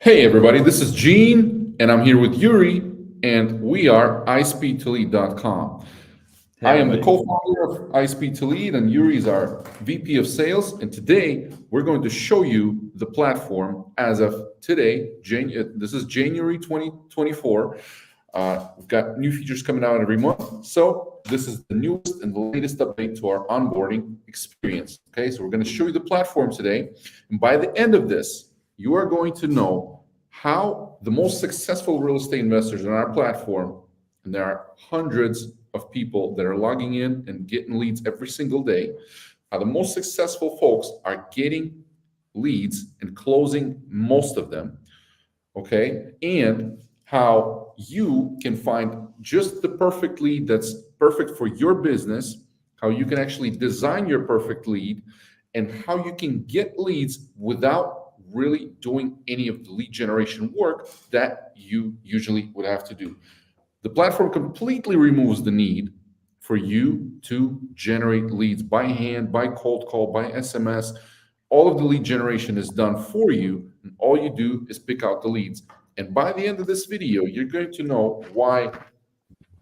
Hey everybody, this is Gene, and I'm here with Yuri, and we are iSpeedToLead.com. Hey, I am the everybody. co-founder of iSpeedToLead, and Yuri is our VP of Sales. And today we're going to show you the platform as of today. This is January 2024. We've got new features coming out every month. So this is the newest and the latest update to our onboarding experience. Okay, so we're going to show you the platform today, and by the end of this, you are going to know how the most successful real estate investors on our platform, and there are hundreds of people that are logging in and getting leads every single day, how the most successful folks are getting leads and closing most of them, okay? And how you can find just the perfect lead that's perfect for your business, how you can actually design your perfect lead, and how you can get leads without really doing any of the lead generation work that you usually would have to do. The platform completely removes the need for you to generate leads by hand, by cold call, by SMS. All of the lead generation is done for you, and all you do is pick out the leads. And by the end of this video, you're going to know why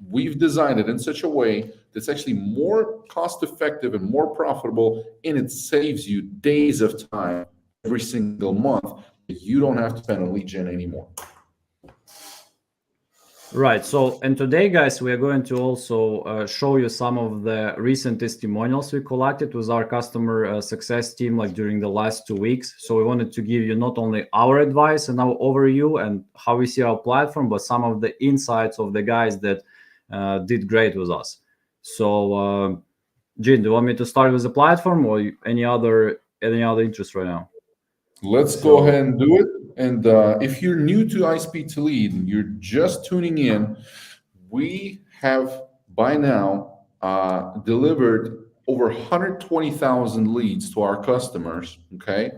we've designed it in such a way that's actually more cost effective and more profitable, and it saves you days of time every single month. You don't have to spend on lead gen anymore. Right. So, and today, guys, we are going to also show you some of the recent testimonials we collected with our customer success team, like during the last 2 weeks. So we wanted to give you not only our advice and our overview and how we see our platform, but some of the insights of the guys that did great with us. So, Gene, do you want me to start with the platform or any other interest right now? Let's go ahead and do it. And if you're new to iSpeedToLead and you're just tuning in, we have by now delivered over 120,000 leads to our customers, okay?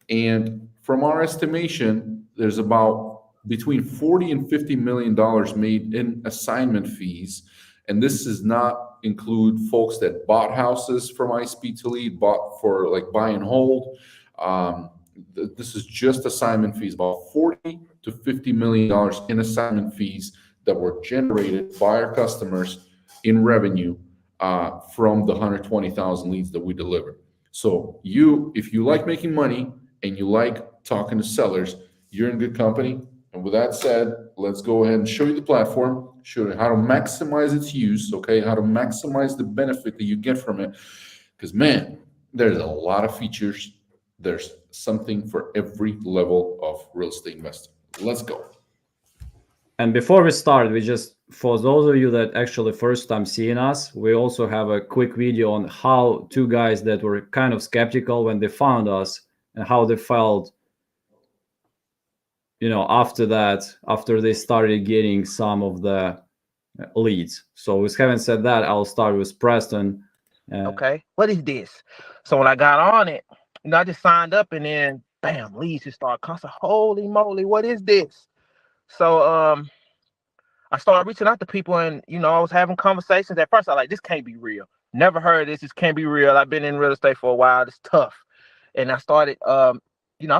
And from our estimation, there's about between 40 and $50 million made in assignment fees. And this does not include folks that bought houses from iSpeedToLead, bought for like buy and hold. This is just assignment fees, about 40 to $50 million in assignment fees that were generated by our customers in revenue from the 120,000 leads that we delivered. So if you like making money and you like talking to sellers, you're in good company. And with that said, let's go ahead and show you the platform, show you how to maximize its use, okay? How to maximize the benefit that you get from it. Because man, there's a lot of features. There's something for every level of real estate investing. Let's go. And before we start, for those of you that actually first time seeing us, we also have a quick video on how two guys that were kind of skeptical when they found us and how they felt, after they started getting some of the leads. So with having said that, I'll start with Preston. Okay, what is this? So when I got on it, I just signed up and then bam, leads just started coming. Holy moly, what is this? So I started reaching out to people, and I was having conversations. At first I was like, this can't be real. Never heard of this can't be real. I've been in real estate for a while. It's tough. And I started I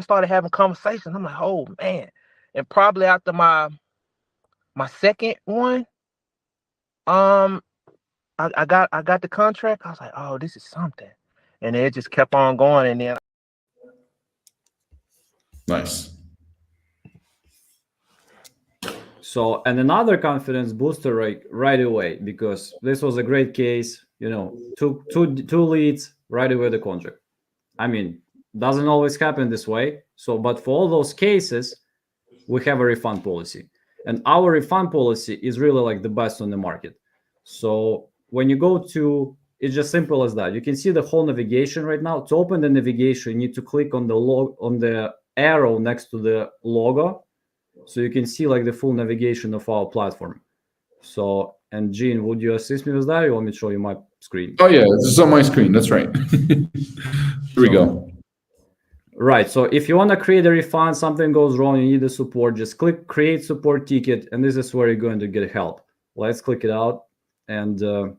started having conversations. I'm like, oh man. And probably after my second one, I got the contract. I was like, oh, this is something. And it just kept on going. And then Nice. So, and another confidence booster right away, because this was a great case, two leads right away, the contract. I mean, doesn't always happen this way. So, but for all those cases, we have a refund policy, and our refund policy is really like the best on the market. So when you go to, it's just simple as that. You can see the whole navigation right now. To open the navigation, you need to click on the arrow next to the logo, so you can see like the full navigation of our platform. So, and Gene, would you assist me with that? Or you want me to show you my screen? Oh yeah, this is on my screen. That's right. Here we go. Right. So if you want to create a refund, something goes wrong, you need the support, just click create support ticket, and this is where you're going to get help. Let's click it out. And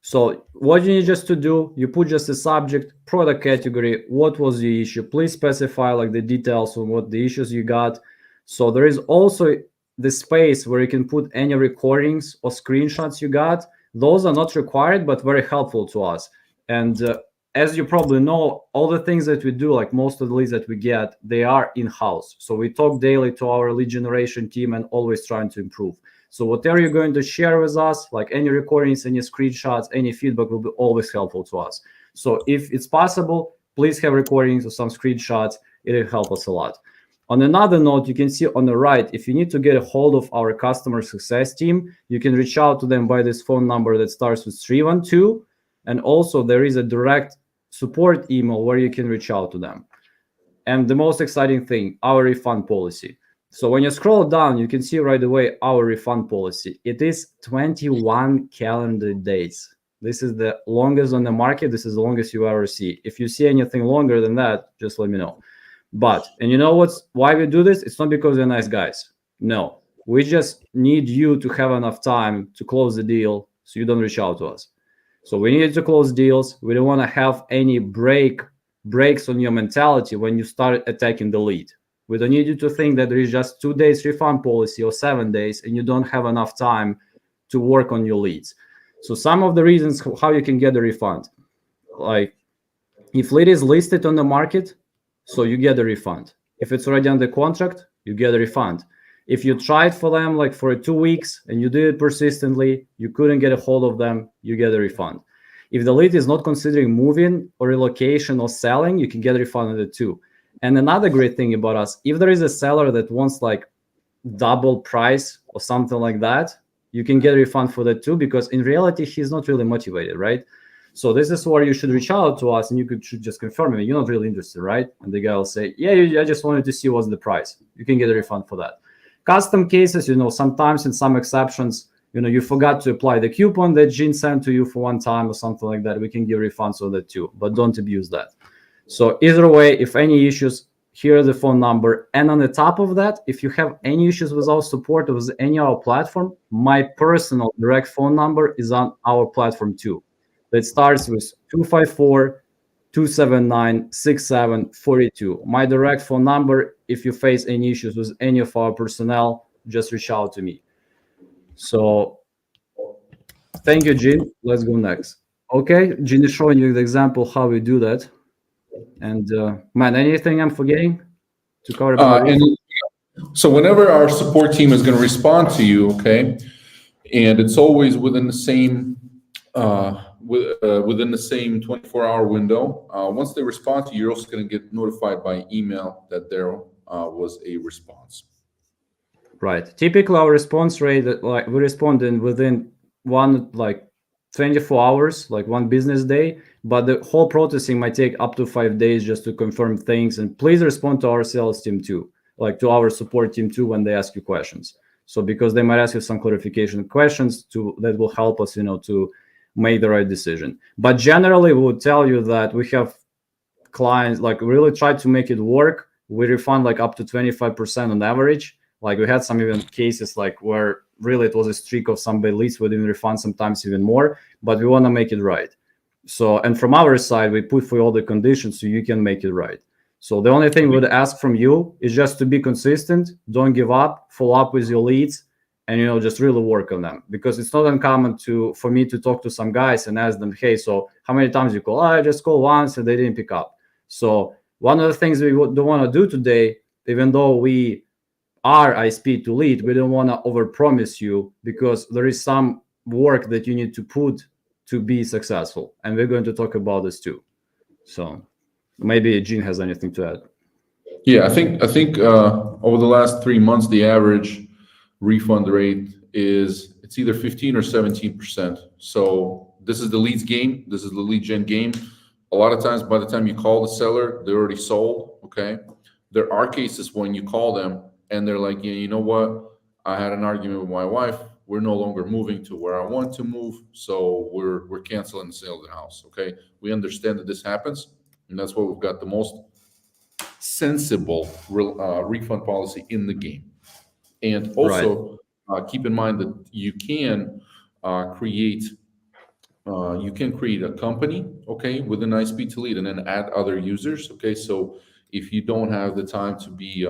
So what you need just to do, you put just a subject, product category, what was the issue? Please specify like the details on what the issues you got. So there is also the space where you can put any recordings or screenshots you got. Those are not required, but very helpful to us. And as you probably know, all the things that we do, like most of the leads that we get, they are in-house. So we talk daily to our lead generation team and always trying to improve. So whatever you're going to share with us, like any recordings, any screenshots, any feedback will be always helpful to us. So if it's possible, please have recordings or some screenshots. It'll help us a lot. On another note, you can see on the right, if you need to get a hold of our customer success team, you can reach out to them by this phone number that starts with 312. And also there is a direct support email where you can reach out to them. And the most exciting thing, our refund policy. So when you scroll down, you can see right away our refund policy. It is 21 calendar days. This is the longest on the market. This is the longest you ever see. If you see anything longer than that, just let me know. But, and you know why we do this? It's not because we're nice guys. No, we just need you to have enough time to close the deal so you don't reach out to us. So we need to close deals. We don't want to have any breaks on your mentality when you start attacking the lead. We don't need you to think that there is just 2 days refund policy or 7 days and you don't have enough time to work on your leads. So some of the reasons how you can get a refund, like if lead is listed on the market, so you get a refund. If it's already under contract, you get a refund. If you tried for them like for 2 weeks and you did it persistently, you couldn't get a hold of them, you get a refund. If the lead is not considering moving or relocation or selling, you can get a refund on it too. And another great thing about us, if there is a seller that wants like double price or something like that, you can get a refund for that too, because in reality, he's not really motivated, right? So this is where you should reach out to us and you should just confirm it. You're not really interested, right? And the guy will say, yeah, I just wanted to see what's the price. You can get a refund for that. Custom cases, sometimes in some exceptions, you forgot to apply the coupon that Gene sent to you for one time or something like that. We can give refunds on that too, but don't abuse that. So either way, if any issues, here's the phone number. And on the top of that, if you have any issues with our support or with any of our platform, my personal direct phone number is on our platform too. That starts with 254-279-6742. My direct phone number, if you face any issues with any of our personnel, just reach out to me. So thank you, Gene. Let's go next. Okay, Gene is showing you the example how we do that. And man, anything I'm forgetting to cover about so whenever our support team is going to respond to you, okay, and it's always within the same within the same 24-hour window. Once they respond to you, you're also going to get notified by email that there was a response. Right. Typically, our response rate, like we respond within 24 hours, like one business day, but the whole processing might take up to 5 days just to confirm things. And please respond to our sales team too, like to our support team too, when they ask you questions. So because they might ask you some clarification questions that will help us, to make the right decision. But generally, we would tell you that we have clients like really try to make it work. We refund like up to 25% on average. Like we had some even cases like where really it was a streak of somebody leads we didn't refund, sometimes even more, but we want to make it right. So, and from our side, we put for all the conditions so you can make it right. So the only thing we would ask from you is just to be consistent, don't give up, follow up with your leads, and just really work on them, because it's not uncommon for me to talk to some guys and ask them, hey, so how many times you call? I just called once and they didn't pick up. So one of the things we don't want to do today, even though we are iSpeedToLead, we don't want to overpromise you, because there is some work that you need to put to be successful, and we're going to talk about this too. So maybe Gene has anything to add. Yeah, I think over the last 3 months, the average refund rate it's either 15 or 17%. So this is the leads game. This is the lead gen game. A lot of times, by the time you call the seller, they're already sold. Okay. There are cases when you call them and they're like, yeah, you know what? I had an argument with my wife. We're no longer moving to where I want to move, so we're canceling the sale of the house. Okay. We understand that this happens, and that's why we've got the most sensible refund policy in the game. And also keep in mind that you can create you can create a company, okay, within iSpeedToLead and then add other users, okay. So if you don't have the time to be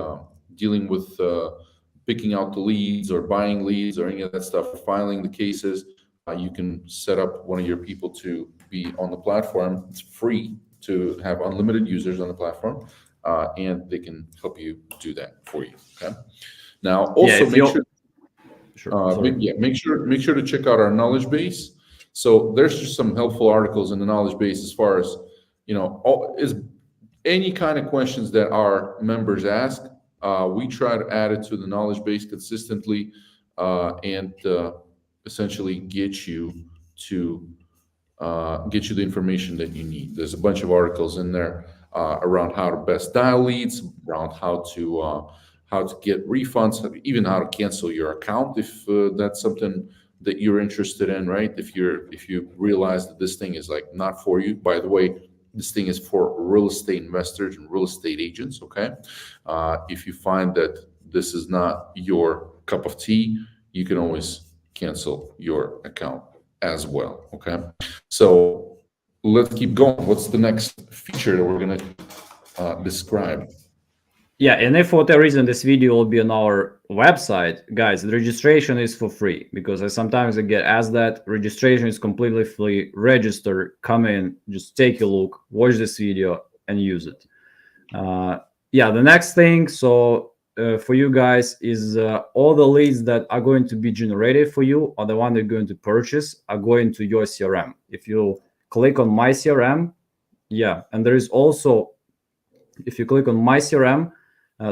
dealing with picking out the leads or buying leads or any of that stuff, or filing the cases, you can set up one of your people to be on the platform. It's free to have unlimited users on the platform, and they can help you do that for you, okay. Now, also if make you sure sure, sorry. make sure to check out our knowledge base. So there's just some helpful articles in the knowledge base as far as, is any kind of questions that our members ask. We try to add it to the knowledge base consistently, and essentially get you the information that you need. There's a bunch of articles in there around how to best dial leads, around how to get refunds, even how to cancel your account if that's something that you're interested in, right? If you realize that this thing is like not for you. By the way, this thing is for real estate investors and real estate agents, okay? If you find that this is not your cup of tea, you can always cancel your account as well, okay? So let's keep going. What's the next feature that we're going to describe? Yeah, and if for whatever reason this video will be on our website, guys, the registration is for free, because I sometimes get asked that. Registration is completely free. Register, come in, just take a look, watch this video, and use it. Yeah, the next thing, so for you guys is all the leads that are going to be generated for you, or the one they're going to purchase, are going to your CRM. If you click on My CRM, yeah, and there is also, if you click on My CRM,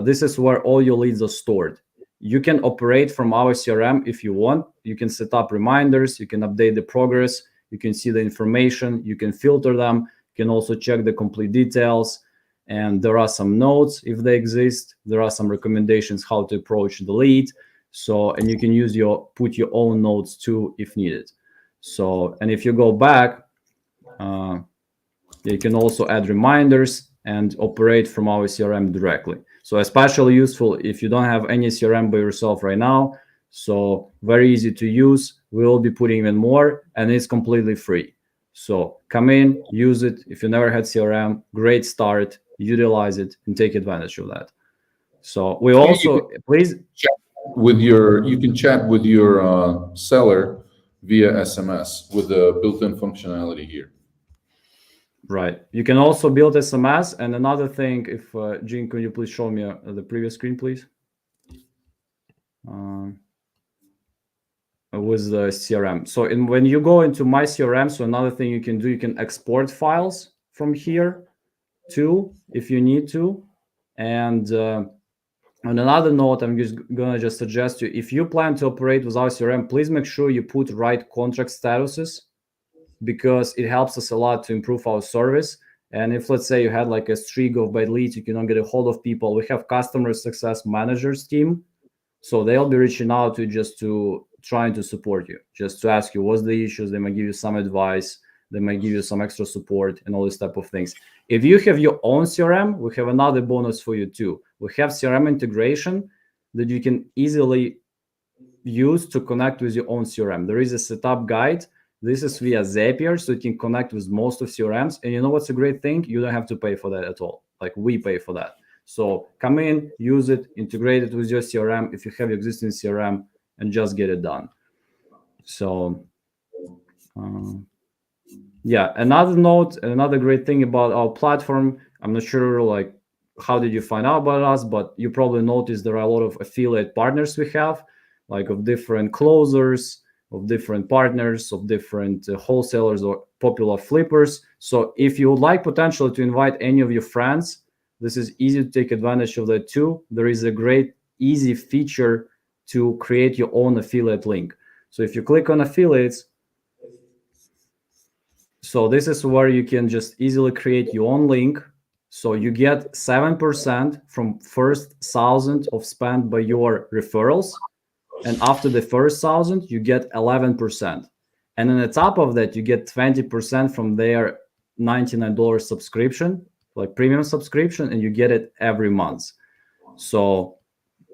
this is where all your leads are stored. You can operate from our CRM if you want. You can set up reminders, you can update the progress, you can see the information, you can filter them, you can also check the complete details, and there are some notes if they exist. There are some recommendations how to approach the lead. So, and you can put your own notes too if needed. So, and if you go back, you can also add reminders and operate from our CRM directly. So especially useful if you don't have any CRM by yourself right now. So very easy to use. We will be putting even more, and it's completely free. So come in, use it. If you never had CRM, great start, utilize it and take advantage of that. So we also, please. You can chat with your seller via SMS with the built-in functionality here. Right. You can also build SMS. And another thing, if Gene, could you please show me the previous screen, please? With the CRM. So when you go into My CRM, so another thing you can do, you can export files from here too, if you need to. And on another note, I'm just gonna suggest you, if you plan to operate with our CRM, please make sure you put right contract statuses, because it helps us a lot to improve our service. And if, let's say, you had like a streak of bad leads, you cannot get a hold of people, we have customer success managers team. So they'll be reaching out to you just to trying to support you, just to ask you what's the issues. They might give you some advice. They might give you some extra support and all this type of things. If you have your own CRM, we have another bonus for you too. We have CRM integration that you can easily use to connect with your own CRM. There is a setup guide. This is via Zapier, so you can connect with most of CRMs. And you know what's a great thing? You don't have to pay for that at all. Like, we pay for that. So come in, use it, integrate it with your CRM if you have your existing CRM, and just get it done. So yeah, another note, another great thing about our platform, I'm not sure like how did you find out about us, but you probably noticed there are a lot of affiliate partners we have, like of different closers, of different partners, of different wholesalers or popular flippers. So if you would like potentially to invite any of your friends, this is easy to take advantage of that too. There is a great easy feature to create your own affiliate link. So if you click on affiliates, so this is where you can just easily create your own link. So you get 7% from first 1,000 of spend by your referrals. And after the first 1,000, you get 11%. And on the top of that, you get 20% from their $99 subscription, like premium subscription, and you get it every month. So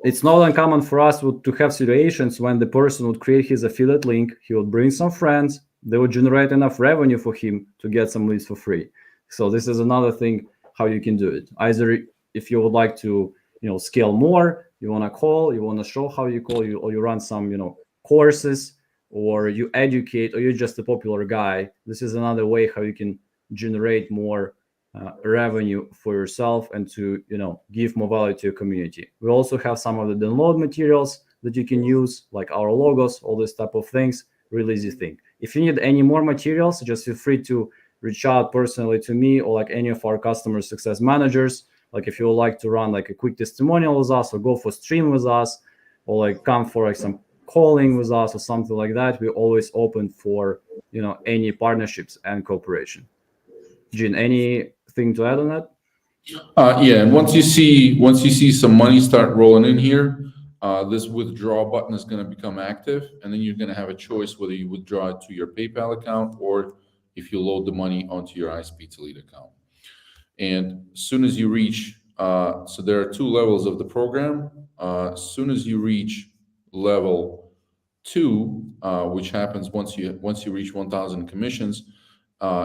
it's not uncommon for us to have situations when the person would create his affiliate link, he would bring some friends, they would generate enough revenue for him to get some leads for free. So this is another thing how you can do it. Either if you would like to, scale more, you want to call, you want to show how you call, or you run some, courses, or you educate, or you're just a popular guy. This is another way how you can generate more revenue for yourself and to give more value to your community. We also have some of the download materials that you can use, like our logos, all this type of things. Really easy thing. If you need any more materials, just feel free to reach out personally to me or like any of our customer success managers. Like if you would like to run like a quick testimonial with us, or go for stream with us, or like come for like some calling with us or something like that, we're always open for any partnerships and cooperation. Gene, anything to add on that? Yeah, and once you see some money start rolling in here, this withdraw button is going to become active, and then you're going to have a choice whether you withdraw it to your PayPal account or if you load the money onto your iSpeedToLead account. And as soon as you reach, so there are two levels of the program. As soon as you reach level 2, which happens once you reach 1,000 commissions,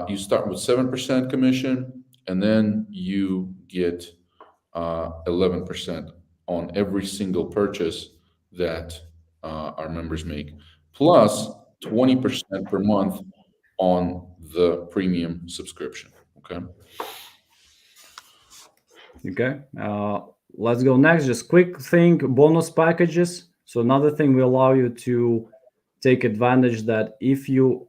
you start with 7% commission, and then you get 11% on every single purchase that our members make, plus 20% per month on the premium subscription. Okay. Okay. Let's go next. Just quick thing, bonus packages. So another thing, we allow you to take advantage that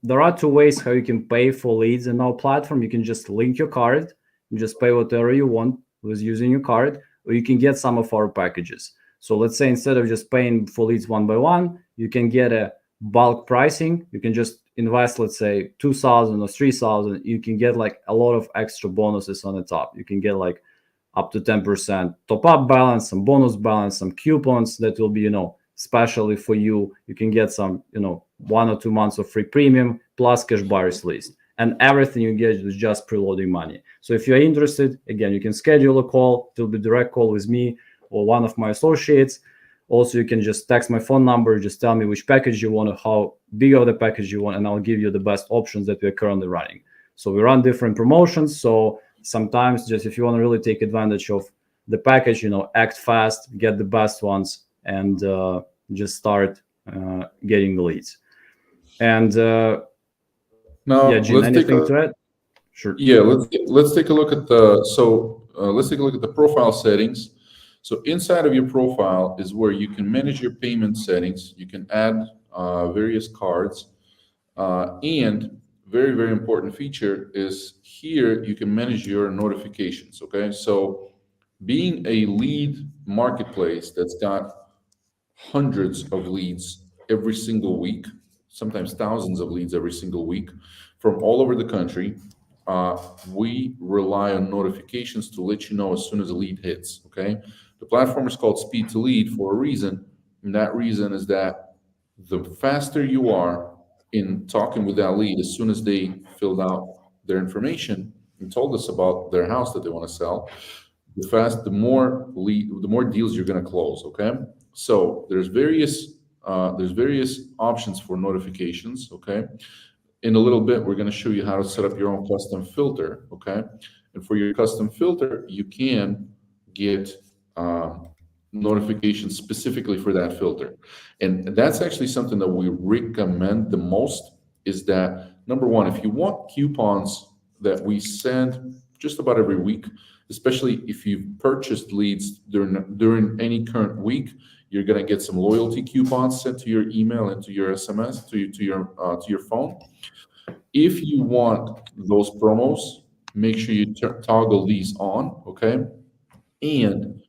there are two ways how you can pay for leads in our platform. You can just link your card and just pay whatever you want with using your card, or you can get some of our packages. So let's say instead of just paying for leads one by one, you can get a bulk pricing. You can just invest, let's say 2,000 or 3,000. You can get like a lot of extra bonuses on the top. You can get like up to 10% top up balance, some bonus balance, some coupons that will be, especially for you. You can get some, 1 or 2 months of free premium plus cash buyers list, and everything you get is just preloading money. So if you're interested, again, you can schedule a call. It will be direct call with me or one of my associates. Also, you can just text my phone number, just tell me which package you want, or how big of the package you want, and I'll give you the best options that we're currently running. So we run different promotions. So sometimes just if you want to really take advantage of the package, act fast, get the best ones, and just start getting the leads. And now yeah, Gene, anything to add? Sure. Yeah, let's take a look at the profile settings. So inside of your profile is where you can manage your payment settings. You can add various cards, and very, very important feature is here you can manage your notifications. Okay, so being a lead marketplace that's got hundreds of leads every single week, sometimes thousands of leads every single week from all over the country, we rely on notifications to let you know as soon as a lead hits. Okay, the platform is called iSpeedToLead for a reason, and that reason is that the faster you are in talking with that lead, as soon as they filled out their information and told us about their house that they want to sell, the more deals you're going to close. Okay, so there's various options for notifications. Okay, in a little bit we're going to show you how to set up your own custom filter. Okay, and for your custom filter, you can get notifications specifically for that filter, and that's actually something that we recommend the most. Is that number one, if you want coupons that we send just about every week, especially if you've purchased leads during any current week, you're going to get some loyalty coupons sent to your email and to your SMS to your phone. If you want those promos, make sure you toggle these on. Okay, and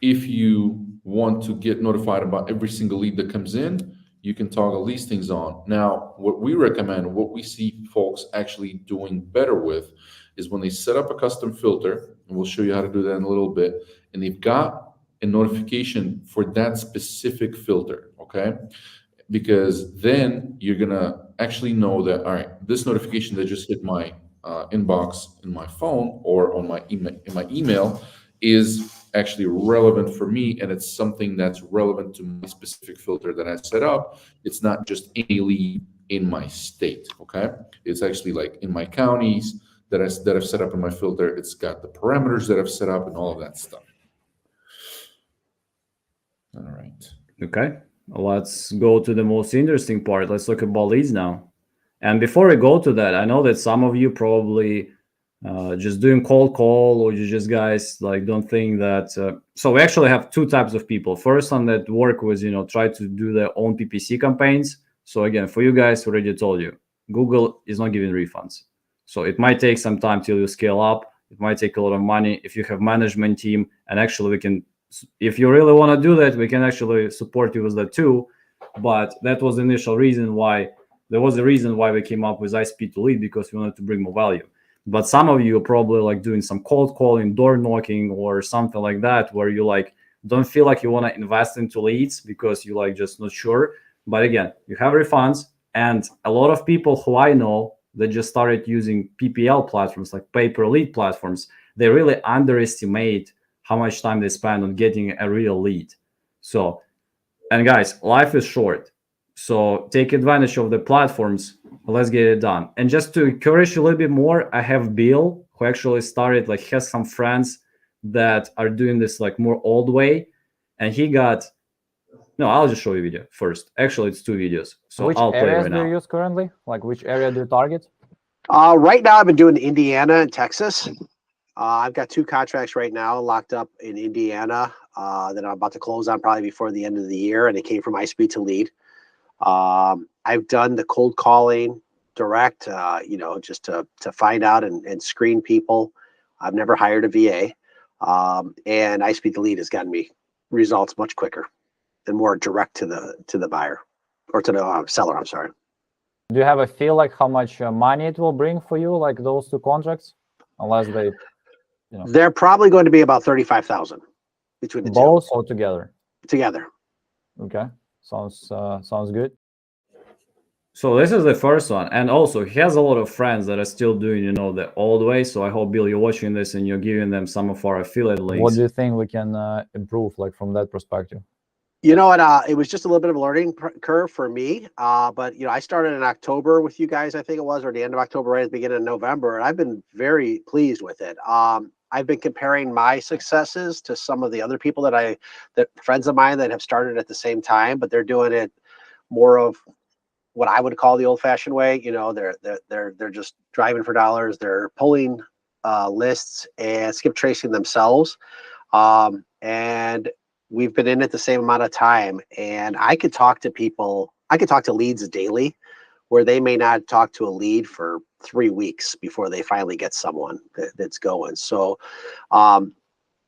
if you want to get notified about every single lead that comes in, you can toggle these things on. Now, what we recommend, what we see folks actually doing better with, is when they set up a custom filter, and we'll show you how to do that in a little bit, and they've got a notification for that specific filter. Okay, because then you're gonna actually know that, all right, this notification that just hit my inbox in my phone or on my email is actually relevant for me, and it's something that's relevant to my specific filter that I set up. It's not just any lead in my state. Okay, it's actually like in my counties that I've set up in my filter. It's got the parameters that I've set up and all of that stuff. All right. Okay, let's go to the most interesting part. Let's talk about leads now. And before we go to that, I know that some of you probably just doing cold call, or you just guys like don't think that. So we actually have two types of people. First one that work with, try to do their own PPC campaigns. So again, for you guys, already told you, Google is not giving refunds. So it might take some time till you scale up. It might take a lot of money. If you have management team, and actually we can, if you really want to do that, we can actually support you with that too. But that was the initial reason why. There was a reason why we came up with iSpeedToLead, because we wanted to bring more value. But some of you are probably like doing some cold calling, door knocking, or something like that, where you like don't feel like you want to invest into leads because you like just not sure. But again, you have refunds, and a lot of people who I know that just started using PPL platforms, like pay-per-lead platforms, they really underestimate how much time they spend on getting a real lead. So, and guys, life is short. So take advantage of the platforms. Let's get it done. And just to encourage you a little bit more, I have Bill, who actually started, like, has some friends that are doing this like more old way. And he got, no, I'll just show you a video first. Actually, it's two videos. So which I'll play areas right do you now. use currently? Like which area do you target? Right now, I've been doing Indiana and Texas. I've got 2 contracts right now locked up in Indiana that I'm about to close on probably before the end of the year, and it came from iSpeedToLead. I've done the cold calling direct, just to find out and screen people. I've never hired a VA, and iSpeedToLead has gotten me results much quicker and more direct to the buyer, or to the seller. I'm sorry. Do you have a feel like how much money it will bring for you, like those 2 contracts, unless they, They're probably going to be about 35,000 between the both or together? together. Okay, sounds good. So this is the first one. And also he has a lot of friends that are still doing, the old way. So I hope, Bill, you're watching this and you're giving them some of our affiliate links. What do you think we can improve, like from that perspective? You know what? It was just a little bit of a learning curve for me. But I started in October with you guys, I think it was, or the end of October, right at the beginning of November, and I've been very pleased with it. I've been comparing my successes to some of the other people that friends of mine that have started at the same time, but they're doing it more of what I would call the old-fashioned way. They're just driving for dollars. They're pulling lists and skip tracing themselves, and we've been in it the same amount of time. And I could talk to people. I could talk to leads daily, where they may not talk to a lead for 3 weeks before they finally get someone that's going. So,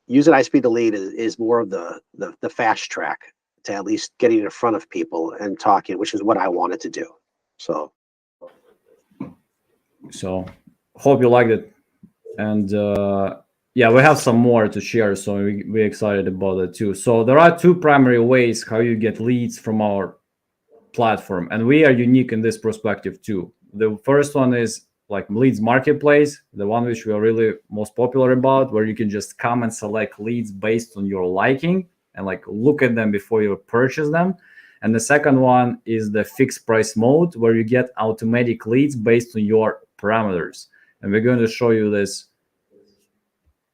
using iSpeedToLead is more of the fast track to at least getting in front of people and talking, which is what I wanted to do. So hope you liked it. And yeah, we have some more to share, so we're excited about it too. So there are 2 primary ways how you get leads from our platform, and we are unique in this perspective too. The first one is like Leads Marketplace, the one which we are really most popular about, where you can just come and select leads based on your liking and like look at them before you purchase them. And the second one is the fixed price mode, where you get automatic leads based on your parameters. And we're going to show you this.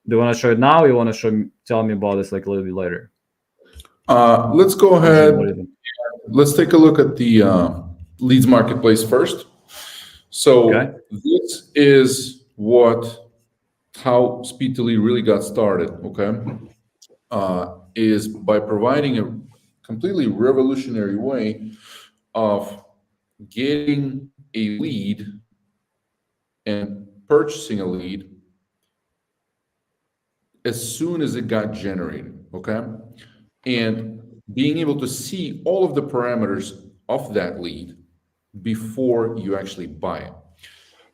Do you want to show it now, or you want to tell me about this like a little bit later? Let's go ahead. Let's take a look at the Leads Marketplace first. So Okay. This is how iSpeedToLead really got started, okay? Is by providing a completely revolutionary way of getting a lead and purchasing a lead as soon as it got generated, okay? And being able to see all of the parameters of that lead before you actually buy it.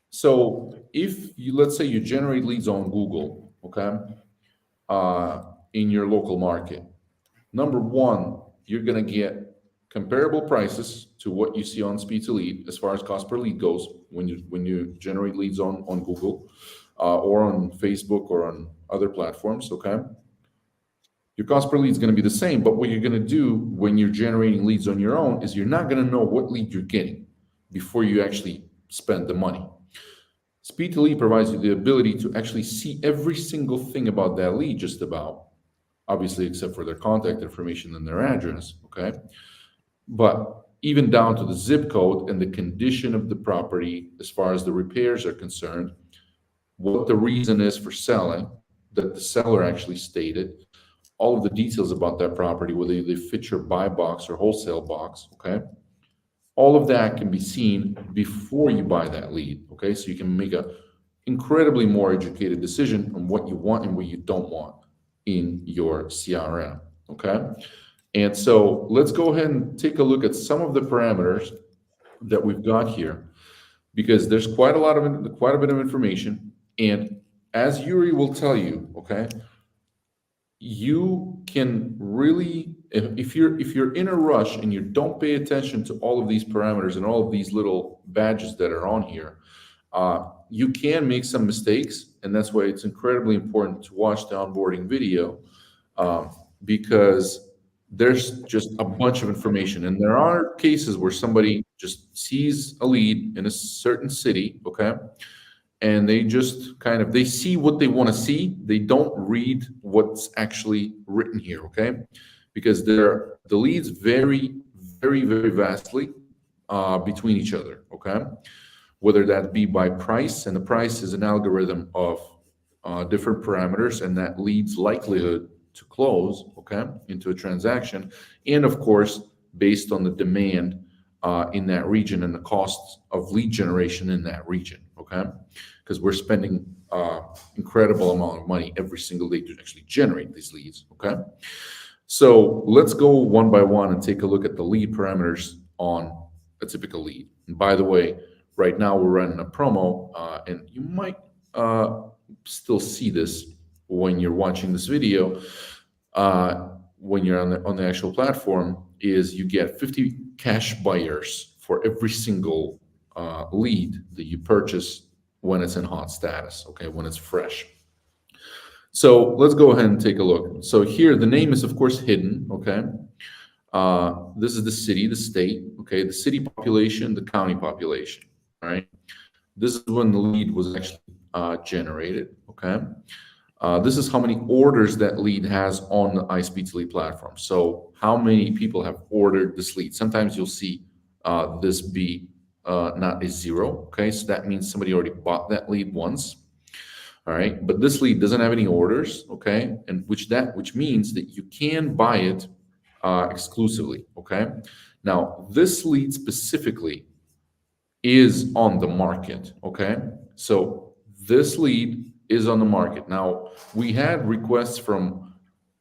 So let's say you generate leads on Google, okay, in your local market. Number one, you're gonna get comparable prices to what you see on iSpeedToLead as far as cost per lead goes when you generate leads on Google or on Facebook or on other platforms, okay? Your cost per lead is going to be the same, but what you're going to do when you're generating leads on your own is you're not going to know what lead you're getting. before you actually spend the money. Speed to Lead provides you the ability to actually see every single thing about that lead, just about, obviously, except for their contact information and their address, okay? But even down to the zip code and the condition of the property as far as the repairs are concerned, what the reason is for selling, that the seller actually stated, all of the details about that property, whether they fit your buy box or wholesale box, okay? All of that can be seen before you buy that lead, okay? So you can make a incredibly more educated decision on what you want and what you don't want in your CRM, okay? And so let's go ahead and take a look at some of the parameters that we've got here, because there's quite a bit of information. And as Yuri will tell you, okay, you can really, if you're in a rush and you don't pay attention to all of these parameters and all of these little badges that are on here, you can make some mistakes. And that's why it's incredibly important to watch the onboarding video, because there's just a bunch of information. And there are cases where somebody just sees a lead in a certain city, okay, and they just they see what they want to see. They don't read what's actually written here, okay? Because the leads vary very, very vastly between each other, okay? Whether that be by price, and the price is an algorithm of different parameters, and that leads likelihood to close, okay, into a transaction, and of course, based on the demand in that region and the costs of lead generation in that region, okay? Because we're spending incredible amount of money every single day to actually generate these leads, okay? So let's go one by one and take a look at the lead parameters on a typical lead. And by the way, right now we're running a promo, and you might still see this when you're watching this video, when you're on the actual platform, is you get 50 cash buyers for every single lead that you purchase when it's in hot status, okay, when it's fresh. So let's go ahead and take a look. So here, the name is of course hidden, okay? This is the city, the state, okay? The city population, the county population, all right? This is when the lead was actually generated, okay? This is how many orders that lead has on the iSpeedToLead platform. So how many people have ordered this lead? Sometimes you'll see this be not a zero, okay? So that means somebody already bought that lead once, all right? But this lead doesn't have any orders, okay? And which means that you can buy it exclusively, okay? Now, this lead specifically is on the market, okay? So this lead is on the market. Now, we had requests from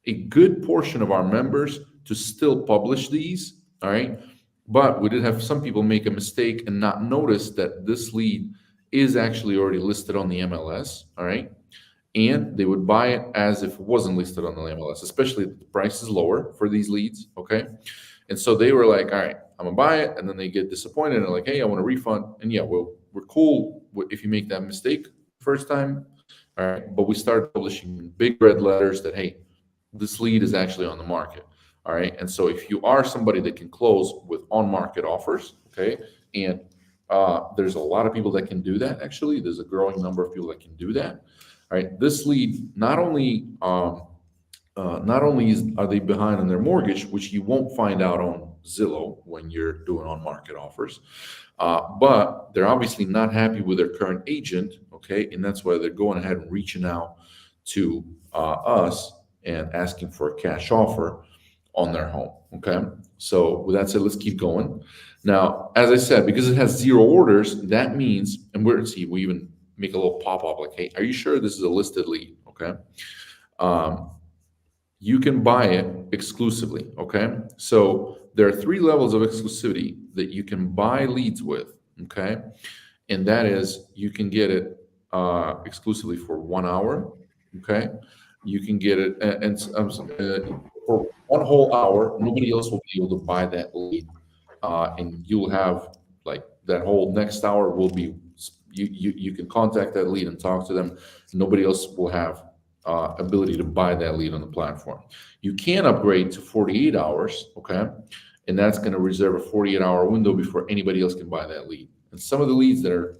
a good portion of our members to still publish these, all right? But we did have some people make a mistake and not notice that this lead is actually already listed on the MLS, all right? And they would buy it as if it wasn't listed on the MLS, especially if the price is lower for these leads, okay? And so they were like, all right, I'm gonna buy it. And then they get disappointed and like, hey, I want a refund. And yeah, well, we're cool if you make that mistake first time, all right? But we started publishing in big red letters that, hey, this lead is actually on the market. All right. And so if you are somebody that can close with on-market offers, okay, and there's a lot of people that can do that, actually. There's a growing number of people that can do that. All right. This lead, not only are they behind on their mortgage, which you won't find out on Zillow when you're doing on-market offers, but they're obviously not happy with their current agent, okay, and that's why they're going ahead and reaching out to us and asking for a cash offer on their home, okay? So with that said, let's keep going. Now, as I said, because it has 0 orders, that means, and we even make a little pop-up like, hey, are you sure this is a listed lead, okay? You can buy it exclusively, okay? So there are 3 levels of exclusivity that you can buy leads with, okay? And that is, you can get it exclusively for 1 hour, okay? You can get it for 1 whole hour. Nobody else will be able to buy that lead, and you'll have like that whole next hour will be you can contact that lead and talk to them. Nobody else will have ability to buy that lead on the platform. You can upgrade to 48 hours, okay, and that's going to reserve a 48-hour window before anybody else can buy that lead. And some of the leads that are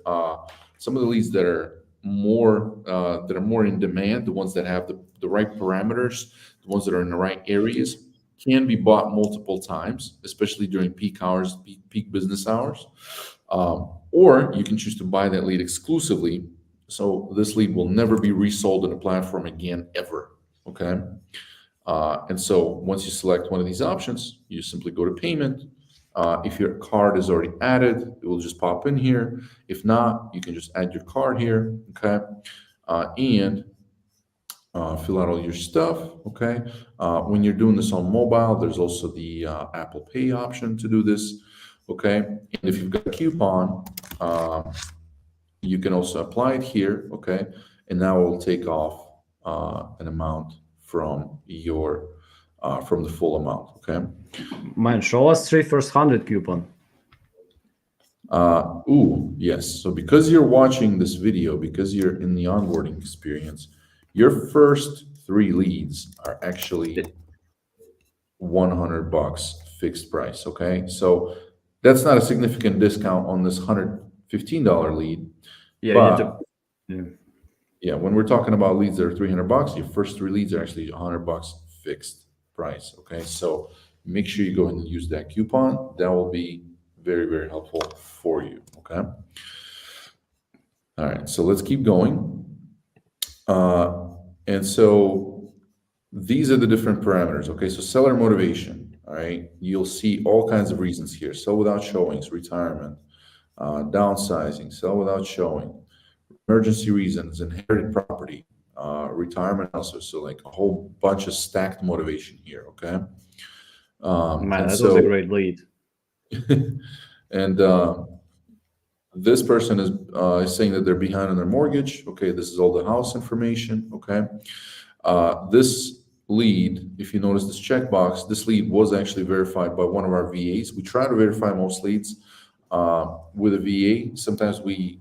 more in demand, the ones that have the right parameters, the ones that are in the right areas, can be bought multiple times, especially during peak hours, peak business hours. Or you can choose to buy that lead exclusively, so this lead will never be resold on the platform again, ever. Okay. And so once you select one of these options, you simply go to payment. If your card is already added, it will just pop in here. If not, you can just add your card here. Okay. And fill out all your stuff. Okay. When you're doing this on mobile, there's also the Apple Pay option to do this. Okay. And if you've got a coupon, you can also apply it here. Okay. And now we'll take off an amount from your from the full amount. Okay. Man, show us 3 first 100 coupon. Yes. So because you're watching this video, because you're in the onboarding experience, your first 3 leads are actually $100 fixed price. Okay. So that's not a significant discount on this $115 lead. Yeah, But, yeah. yeah, when we're talking about leads that are $300, your first 3 leads are actually $100 fixed price. Okay. So make sure you go ahead and use that coupon. That will be very, very helpful for you. Okay. All right. So let's keep going. And so these are the different parameters. Okay. So seller motivation. All right. You'll see all kinds of reasons here. Sell without showings, retirement, downsizing, sell without showing, emergency reasons, inherited property, retirement also. So like a whole bunch of stacked motivation here. Okay. Man, that was a great lead. And this person is saying that they're behind on their mortgage. Okay, this is all the house information. Okay, this lead, if you notice this checkbox, this lead was actually verified by one of our VAs. We try to verify most leads with a VA. Sometimes we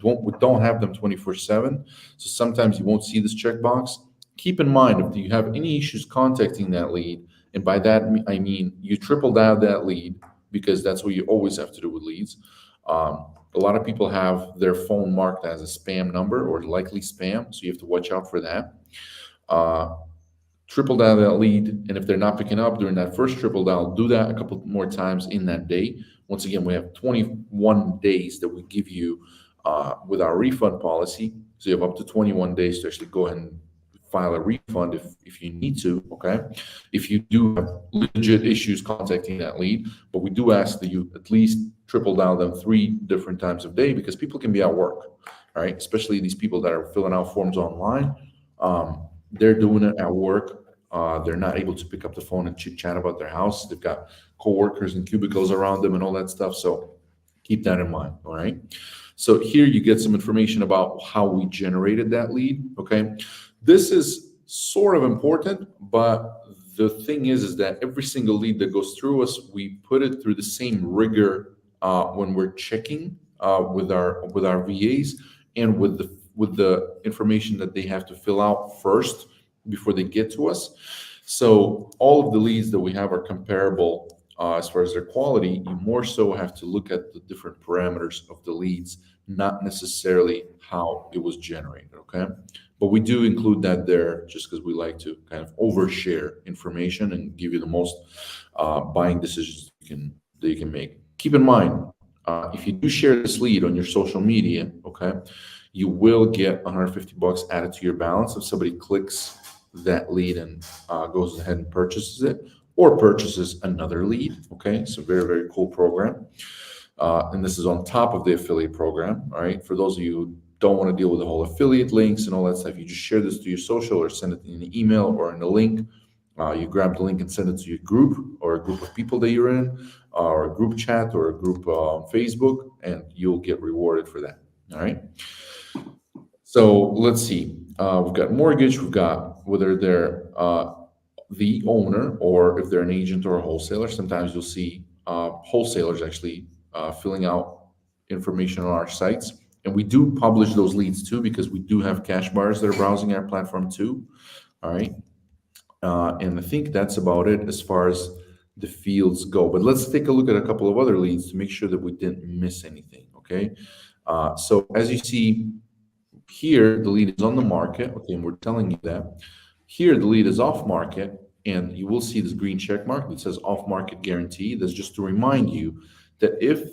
don't have them 24/7. So sometimes you won't see this checkbox. Keep in mind, if you have any issues contacting that lead, and by that I mean you triple dial that lead, because that's what you always have to do with leads. A lot of people have their phone marked as a spam number or likely spam, so you have to watch out for that. Triple dial that lead, and if they're not picking up during that first triple dial, do that a couple more times in that day. Once again, we have 21 days that we give you with our refund policy, so you have up to 21 days to actually go ahead and file a refund if you need to. Okay, if you do have legit issues contacting that lead, but we do ask that you at least triple dial them 3 different times a day, because people can be at work. All right, especially these people that are filling out forms online. They're doing it at work. They're not able to pick up the phone and chit chat about their house. They've got coworkers and cubicles around them and all that stuff. So keep that in mind. All right. So here you get some information about how we generated that lead. Okay. This is sort of important, but the thing is that every single lead that goes through us, we put it through the same rigor when we're checking with our VAs and with the information that they have to fill out first before they get to us. So all of the leads that we have are comparable as far as their quality. You more so have to look at the different parameters of the leads, not necessarily how it was generated. Okay. But we do include that there just because we like to kind of overshare information and give you the most buying decisions that you can make. Keep in mind, if you do share this lead on your social media, okay, you will get $150 added to your balance if somebody clicks that lead and goes ahead and purchases it or purchases another lead. Okay, so very, very cool program. And this is on top of the affiliate program. All right, for those of you who don't want to deal with the whole affiliate links and all that stuff, you just share this to your social or send it in an email or in a link. You grab the link and send it to your group or a group of people that you're in, or a group chat or a group on Facebook, and you'll get rewarded for that. All right. So let's see. We've got mortgage. We've got whether they're the owner or if they're an agent or a wholesaler. Sometimes you'll see wholesalers actually filling out information on our sites. And we do publish those leads too, because we do have cash buyers that are browsing our platform too. All right. And I think that's about it as far as the fields go. But let's take a look at a couple of other leads to make sure that we didn't miss anything, okay? So as you see here, the lead is on the market, okay, and we're telling you that. Here, the lead is off market, and you will see this green check mark that says off market guarantee. That's just to remind you that if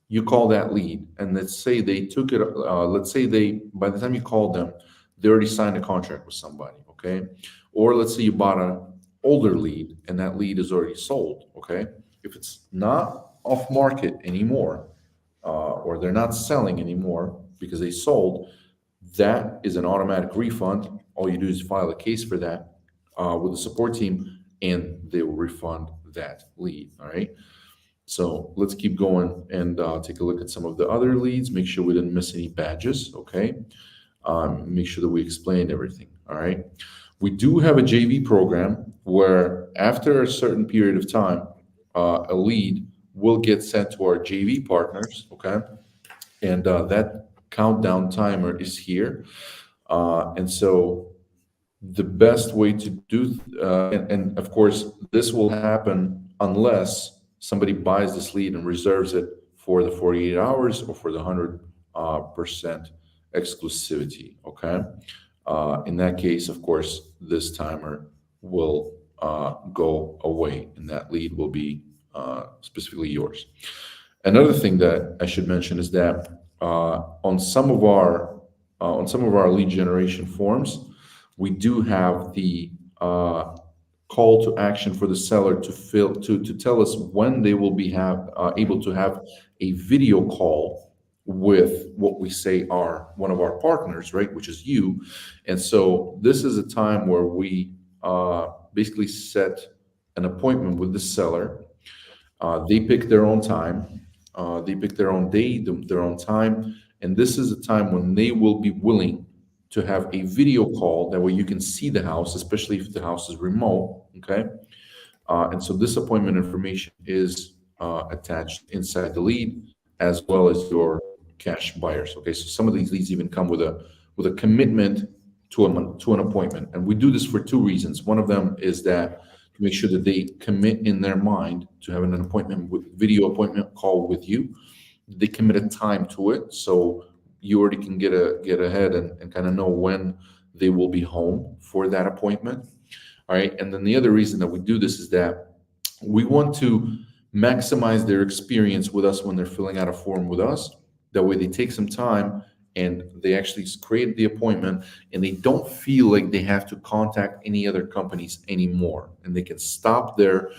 you call that lead, and let's say they took it, let's say by the time you called them, they already signed a contract with somebody, okay? Or let's say you bought an older lead and that lead is already sold, okay? If it's not off market anymore, or they're not selling anymore because they sold, that is an automatic refund. All you do is file a case for that with the support team, and they will refund that lead, all right? So let's keep going and take a look at some of the other leads. Make sure we didn't miss any badges, okay? Make sure that we explained everything, all right? We do have a JV program where after a certain period of time, a lead will get sent to our JV partners, okay? And that countdown timer is here. And so the best way to do, and of course, this will happen unless somebody buys this lead and reserves it for the 48 hours or for the 100% exclusivity, okay? In that case, of course, this timer will go away and that lead will be specifically yours. Another thing that I should mention is that on some of our lead generation forms, we do have the call to action for the seller to tell us when they will be able to have a video call with what we say are one of our partners, right, which is you. And so this is a time where we basically set an appointment with the seller. They pick their own time, they pick their own day, their own time, and this is a time when they will be willing to have a video call. That way you can see the house, especially if the house is remote, okay? And so this appointment information is attached inside the lead, as well as your cash buyers, okay? So some of these leads even come with a commitment to an appointment, and we do this for two reasons. One of them is that to make sure that they commit in their mind to having an appointment, video appointment call with you. They commit a time to it, so you already can get ahead and kind of know when they will be home for that appointment. All right, and then the other reason that we do this is that we want to maximize their experience with us when they're filling out a form with us. That way they take some time and they actually create the appointment, and they don't feel like they have to contact any other companies anymore, and they can stop their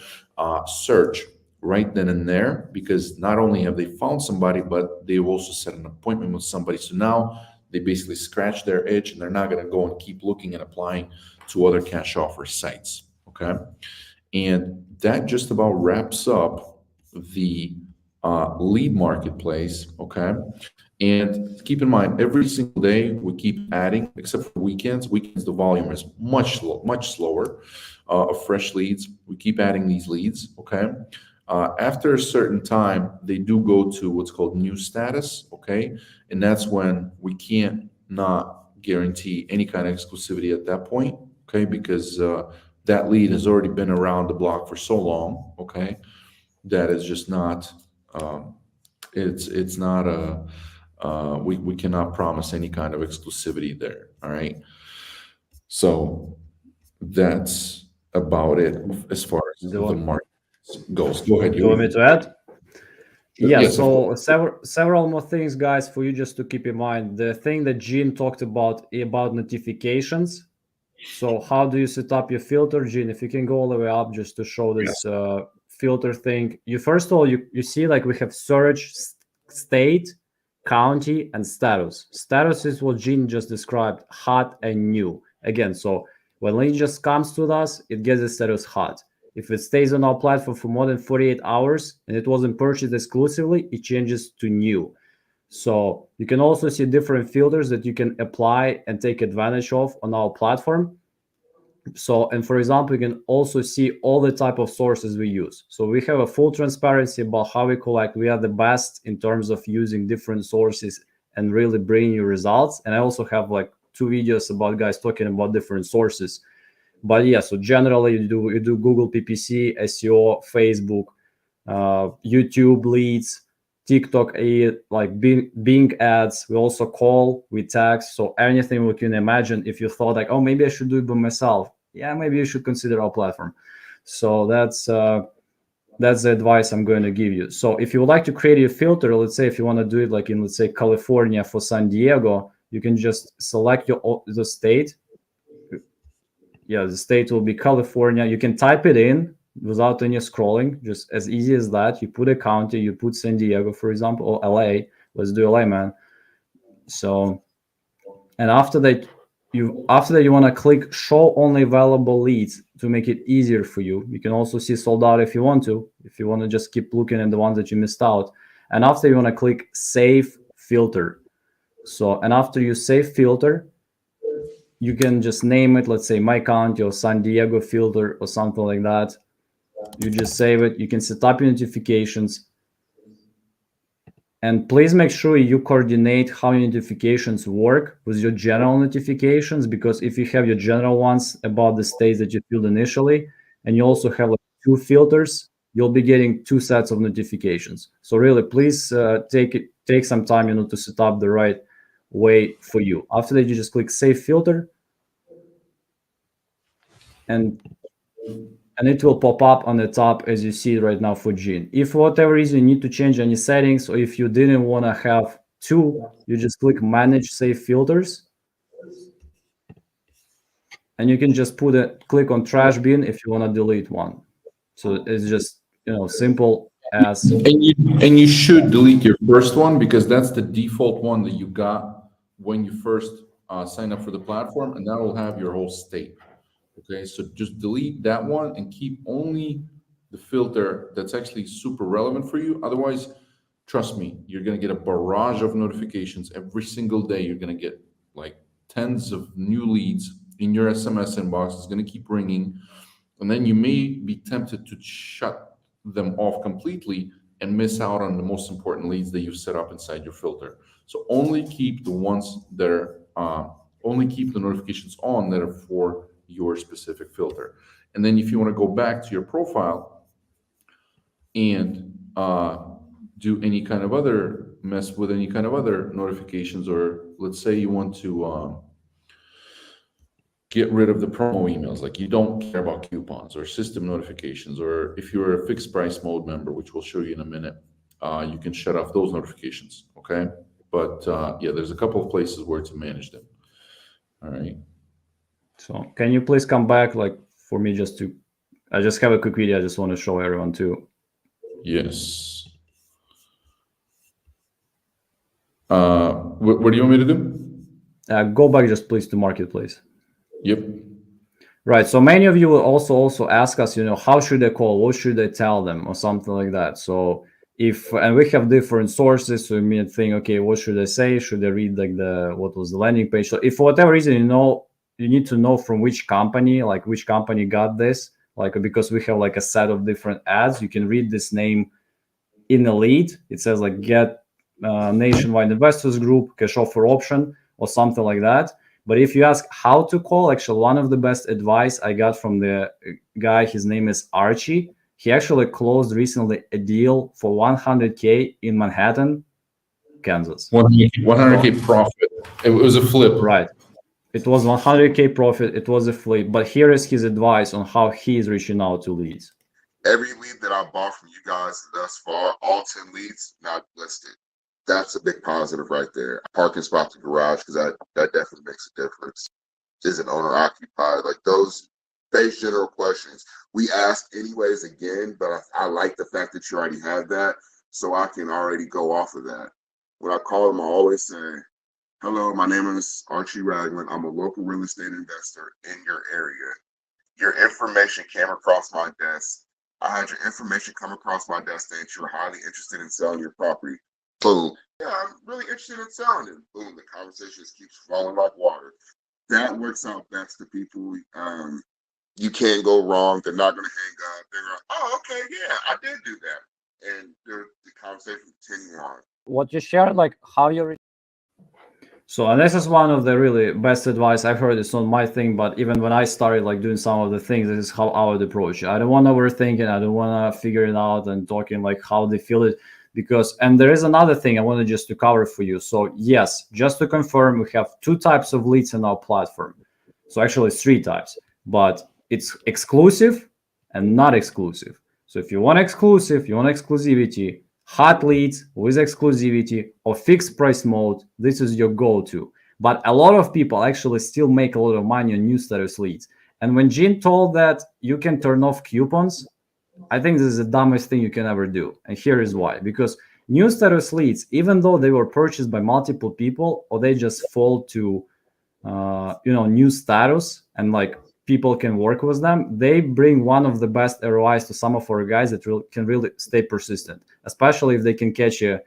search right then and there, because not only have they found somebody, but they've also set an appointment with somebody. So now they basically scratch their itch, and they're not going to go and keep looking and applying to other cash offer sites, okay? And that just about wraps up the lead marketplace, okay? And keep in mind, every single day we keep adding, except for weekends. Weekends, the volume is much slower of fresh leads. We keep adding these leads, okay? After a certain time, they do go to what's called new status, okay? And that's when we can't not guarantee any kind of exclusivity at that point, okay? Because that lead has already been around the block for so long, okay? That is just not, it's not a, we cannot promise any kind of exclusivity there, all right? So that's about it as far as the market goes. Go ahead. Do you want me to add? Yeah, Yes, so several more things, guys, for you just to keep in mind. The thing that Gene talked about notifications. So how do you set up your filter, Gene? If you can go all the way up just to show this filter thing. You first of all, you see like we have search, state, county, and status. Status is what Gene just described, hot and new. Again, so when lead just comes to us, it gets the status hot. If it stays on our platform for more than 48 hours and it wasn't purchased exclusively, it changes to new. So you can also see different filters that you can apply and take advantage of on our platform. So, and for example, you can also see all the type of sources we use. So we have a full transparency about how we collect. We are the best in terms of using different sources and really bringing you results. And I also have like 2 videos about guys talking about different sources. But yeah, so generally you do Google PPC, SEO, Facebook, YouTube leads, TikTok like Bing ads. We also call, we text. So anything we can imagine. If you thought like, oh, maybe I should do it by myself, yeah, maybe you should consider our platform. So that's the advice I'm going to give you. So if you would like to create a filter, let's say if you want to do it like in, let's say, California for San Diego, you can just select the state. Yeah, the state will be California. You can type it in without any scrolling, just as easy as that. You put a county, you put San Diego, for example, or LA. Let's do LA, man. So, and after that you want to click show only available leads to make it easier for you. You can also see sold out if you want to just keep looking at the ones that you missed out. And after, you want to click save filter. So, and after you save filter, you can just name it, let's say my county or San Diego filter or something like that. You just save it. You can set up your notifications. And please make sure you coordinate how your notifications work with your general notifications, because if you have your general ones about the states that you filled initially, and you also have like 2 filters, you'll be getting 2 sets of notifications. So really, please take some time, to set up the right way for you. After that, you just click save filter, and it will pop up on the top as you see right now for Gene. If for whatever reason you need to change any settings, or if you didn't want to have 2, you just click manage save filters, and you can just click on trash bin if you want to delete one. So it's just simple as. And you should delete your first one, because that's the default one that you got when you first sign up for the platform, and that will have your whole state. Okay, so just delete that one and keep only the filter that's actually super relevant for you. Otherwise, trust me, you're going to get a barrage of notifications every single day. You're going to get like tens of new leads in your SMS inbox. It's going to keep ringing. And then you may be tempted to shut them off completely and miss out on the most important leads that you've set up inside your filter. So only keep the ones that are, only keep the notifications on that are for your specific filter. And then if you want to go back to your profile and do any kind of other mess with any kind of other notifications, or let's say you want to get rid of the promo emails, like you don't care about coupons or system notifications, or if you're a fixed price mode member, which we'll show you in a minute, you can shut off those notifications. Okay, but yeah, there's a couple of places where to manage them. All right. So can you please come back, like for me, I just have a quick video. I just want to show everyone too. Yes. What do you want me to do? Go back just please to marketplace. Yep. Right. So many of you will also ask us, how should I call? What should I tell them, or something like that. So and we have different sources, so you may think, okay, what should I say? Should I read like what was the landing page? So if for whatever reason, you need to know from which company got this, like, because we have like a set of different ads. You can read this name in the lead. It says like get nationwide investors group, cash offer option, or something like that. But if you ask how to call, actually one of the best advice I got from the guy, his name is Archie. He actually closed recently a deal for 100K in Manhattan, Kansas. 100K profit. It was a flip. Right. It was 100K profit. It was a flip. But here is his advice on how he is reaching out to leads. Every lead that I bought from you guys thus far, all 10 leads not listed. That's a big positive right there. Parking spot to garage, because that definitely makes a difference. Is an owner occupied? Like those base general questions we ask anyways again, but I like the fact that you already have that, so I can already go off of that. When I call them, I always say, hello, my name is Archie Ragland. I'm a local real estate investor in your area. Your information came across my desk. I had your information come across my desk that you're highly interested in selling your property. Boom. Yeah, I'm really interested in selling it. Boom, the conversation just keeps flowing like water. That works out best to people. You can't go wrong. They're not going to hang up. They're like, oh, okay, yeah, I did do that. And the conversation continue on. What you shared, like how you So, and this is one of the really best advice I've heard. It's not my thing, but even when I started like doing some of the things, this is how I would approach it. I don't want to overthink it. I don't want to figure it out and talking like how they feel it. Because, and there is another thing I wanted just to cover for you. So yes, just to confirm, we have 2 types of leads in our platform. So actually 3 types, but it's exclusive and not exclusive. So if you want exclusive, you want exclusivity, hot leads with exclusivity or fixed price mode, this is your go-to. But a lot of people actually still make a lot of money on new status leads. And when Gene told that you can turn off coupons, I think this is the dumbest thing you can ever do. And here is why. Because new status leads, even though they were purchased by multiple people or they just fall to new status and like people can work with them, they bring one of the best ROIs to some of our guys that can really stay persistent, especially if they can catch a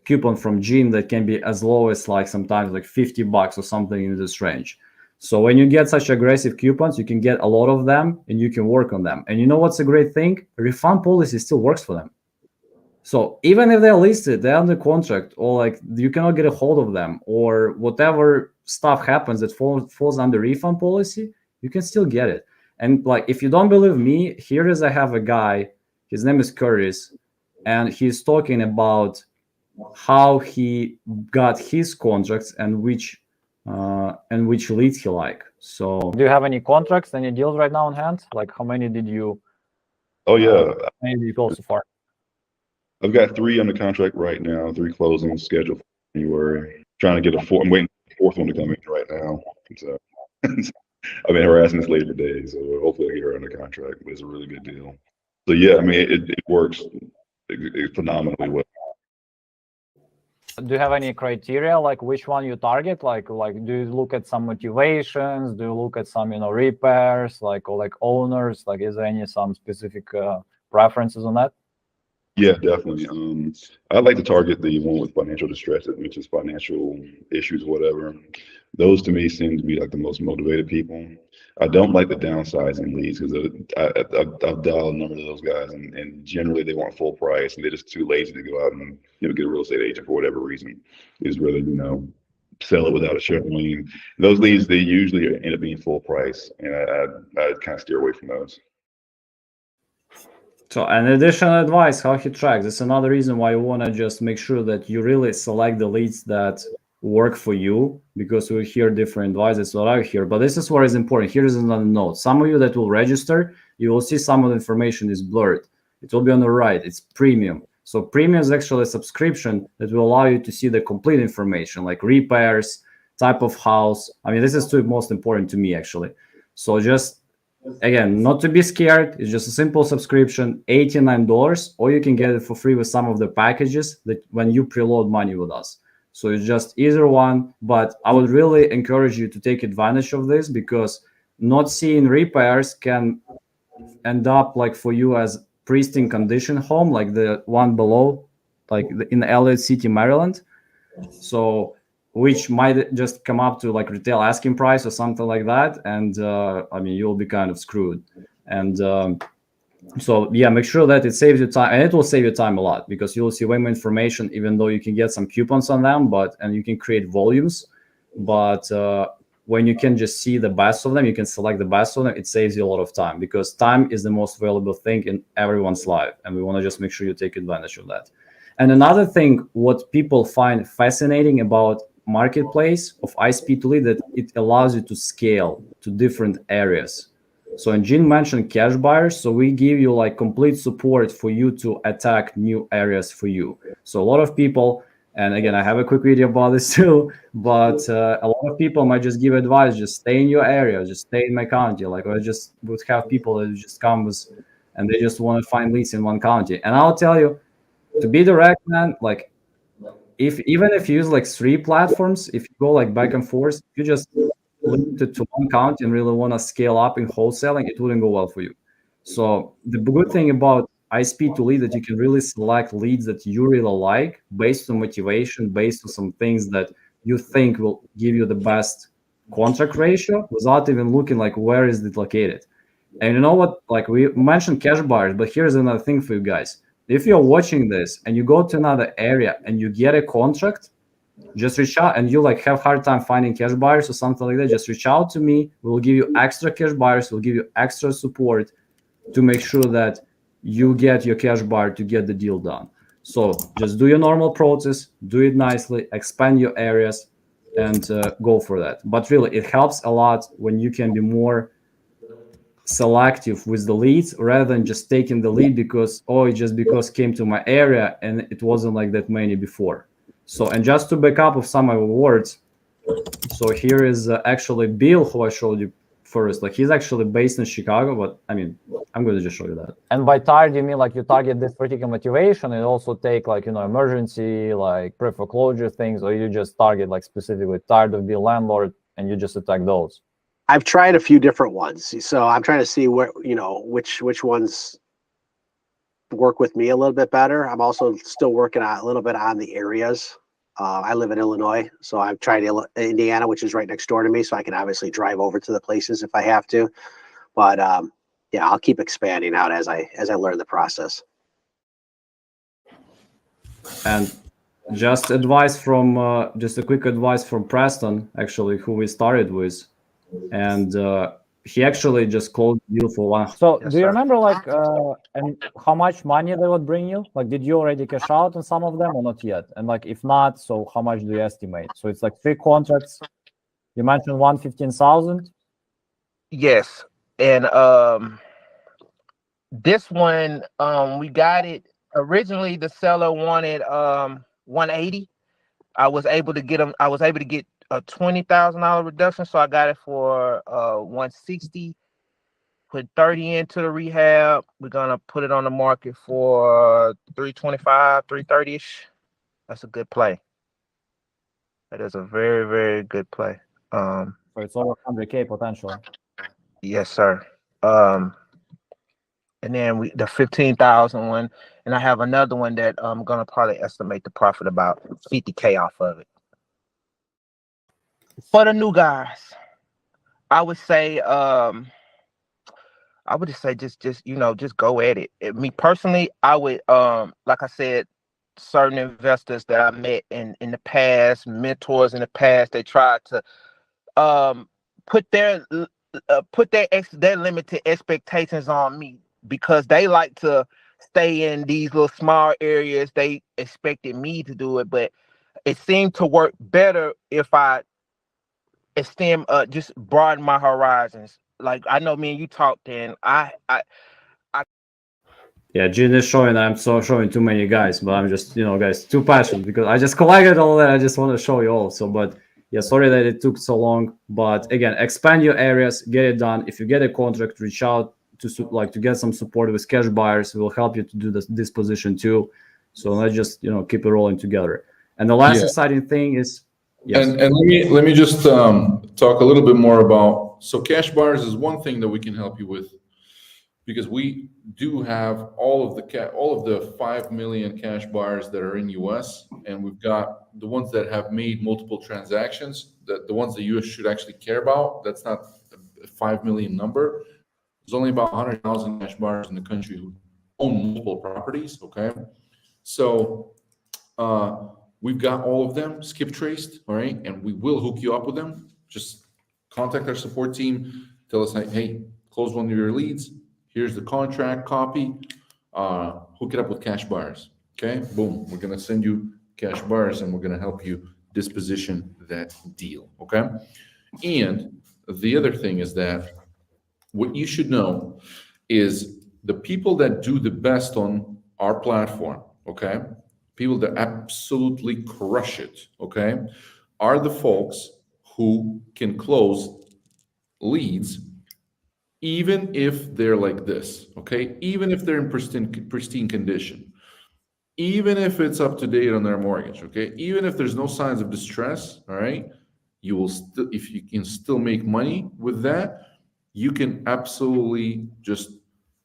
coupon from Gene that can be as low as like sometimes like $50 or something in this range. So when you get such aggressive coupons, you can get a lot of them and you can work on them. And you know what's a great thing? Refund policy still works for them. So even if they're listed, they're under contract, or like you cannot get a hold of them, or whatever stuff happens that falls under refund policy, you can still get it. And like, if you don't believe me, here is I have a guy, his name is Curtis, and he's talking about how he got his contracts and which leads he like. So Do you have any contracts, any deals right now on hand? Like how many did you? Oh yeah, How many did you close so far? I've got 3 under contract right now, 3 closings scheduled for January. Trying to get a 4th. I'm waiting for the 4th one to come in right now. So I've been harassing this lady for days, so hopefully I get her under contract. But it's a really good deal. So yeah, I mean it works phenomenally well. Do you have any criteria, like which one you target? Like do you look at some motivations? Do you look at some repairs, or owners? Like, is there some specific preferences on that? Yeah, definitely. I'd like to target the one with financial distress, which is financial issues, whatever. Those to me seem to be like the most motivated people. I don't like the downsizing leads because I've dialed a number of those guys, and generally they want full price, and they're just too lazy to go out and get a real estate agent for whatever reason. Is really sell it without a showing. Those leads, they usually end up being full price, and I kind of steer away from those. So an additional advice, how he tracks. It's another reason why you want to just make sure that you really select the leads that work for you, because we hear different advice. That's what I hear. But this is what is important. Here is another note. Some of you that will register, you will see some of the information is blurred. It will be on the right. It's premium. So premium is actually a subscription that will allow you to see the complete information, like repairs, type of house. I mean, this is the most important to me, actually. So just, again, not to be scared. It's just a simple subscription, $89, or you can get it for free with some of the packages that when you preload money with us. So it's just either one, but I would really encourage you to take advantage of this, because not seeing repairs can end up like for you as pristine condition home, like the one below, like in Elliott City, Maryland. So which might just come up to like retail asking price or something like that. And I mean, you'll be kind of screwed. And so yeah, make sure that it saves you time, and it will save you time a lot, because you'll see way more information, even though you can get some coupons on them, and you can create volumes. But when you can just see the best of them, you can select the best of them, it saves you a lot of time, because time is the most valuable thing in everyone's life. And we want to just make sure you take advantage of that. And another thing, what people find fascinating about marketplace of iSpeedToLead, that it allows you to scale to different areas. So, and Gene mentioned cash buyers. So we give you like complete support for you to attack new areas for you. So a lot of people, and again, I have a quick video about this too, but a lot of people might just give advice, just stay in your area, just stay in my county. Like I just would have people that just come with, and they just want to find leads in one county. And I'll tell you, to be direct, man, like even if you use like 3 platforms, if you go like back and forth, if you just limit it to one county and really want to scale up in wholesaling, it wouldn't go well for you. So the good thing about iSpeedToLead, that you can really select leads that you really like based on motivation, based on some things that you think will give you the best contract ratio, without even looking like where is it located. And you know what, like we mentioned cash buyers, but here's another thing for you guys. If you're watching this and you go to another area and you get a contract, just reach out, and you like have hard time finding cash buyers or something like that, just reach out to me. We'll give you extra cash buyers. We'll give you extra support to make sure that you get your cash buyer to get the deal done. So just do your normal process, do it nicely, expand your areas, and go for that. But really, it helps a lot when you can be more selective with the leads rather than just taking the lead because, oh, it just because came to my area and it wasn't like that many before. So, and just to back up of some of our words, so here is actually Bill, who I showed you first. Like, he's actually based in Chicago, but I mean, I'm going to just show you that. And by target, you mean like you target this vertical motivation and also take like, you know, emergency, like pre-foreclosure things, or you just target like specifically tired of being landlord and you just attack those? I've tried a few different ones, so I'm trying to see where, you know, which ones work with me a little bit better. I'm also still working on a little bit on the areas. I live in Illinois, so I've tried Indiana, which is right next door to me, so I can obviously drive over to the places if I have to. But yeah, I'll keep expanding out as I learn the process. And just advice from just a quick advice from Preston, actually, who we started with, and he actually just closed the deal for one. So Yes, do you sir. remember like and how much money they would bring you? Like, did you already cash out on some of them or not yet? And like, if not, so how much do you estimate? So it's like 3 contracts. You mentioned 115,000. Yes, and this one we got it originally. The seller wanted 180. I was able to get a $20,000 reduction, so I got it for 160. Put 30 into the rehab. We're gonna put it on the market for 325, 330-ish. That's a good play. That is a very, very good play. So it's over 100K potential. Yes, sir. And then the 15,000 one, and I have another one that I'm gonna probably estimate the profit about 50K off of it. For the new guys, I would say just you know, just go at it. Me personally, I would like I said, certain investors that I met in the past, mentors in the past, they tried to put their limited expectations on me because they like to stay in these little small areas. They expected me to do it, but it seemed to work better if I extend just broaden my horizons. Like, I know me and you talked, and Yeah, Gene is showing that I'm showing too many guys, but I'm just, you know, guys, too passionate because I just collected all that. I just want to show you all. So, but yeah, sorry that it took so long. But again, expand your areas, get it done. If you get a contract, reach out to get some support with cash buyers. We'll help you to do this position too. So let's just, you know, keep it rolling together. And the last exciting thing is, yes. And let me just talk a little bit more about. So cash buyers is one thing that we can help you with, because we do have all of the 5 million cash buyers that are in US, and we've got the ones that have made multiple transactions. The ones that US should actually care about. That's not a 5 million number. There's only about 100,000 cash buyers in the country who own multiple properties. Okay, so we've got all of them skip traced. All right, and we will hook you up with them. Just contact our support team. Tell us, hey, close one of your leads. Here's the contract copy. Hook it up with cash buyers. Okay, boom. We're gonna send you cash buyers, and we're gonna help you disposition that deal. Okay, and the other thing is that what you should know is the people that do the best on our platform. Okay, people that absolutely crush it. Okay, are the folks who can close leads even if they're like this, okay? Even if they're in pristine condition, even if it's up to date on their mortgage, okay? Even if there's no signs of distress, all right? You will still, if you can still make money with that, you can absolutely just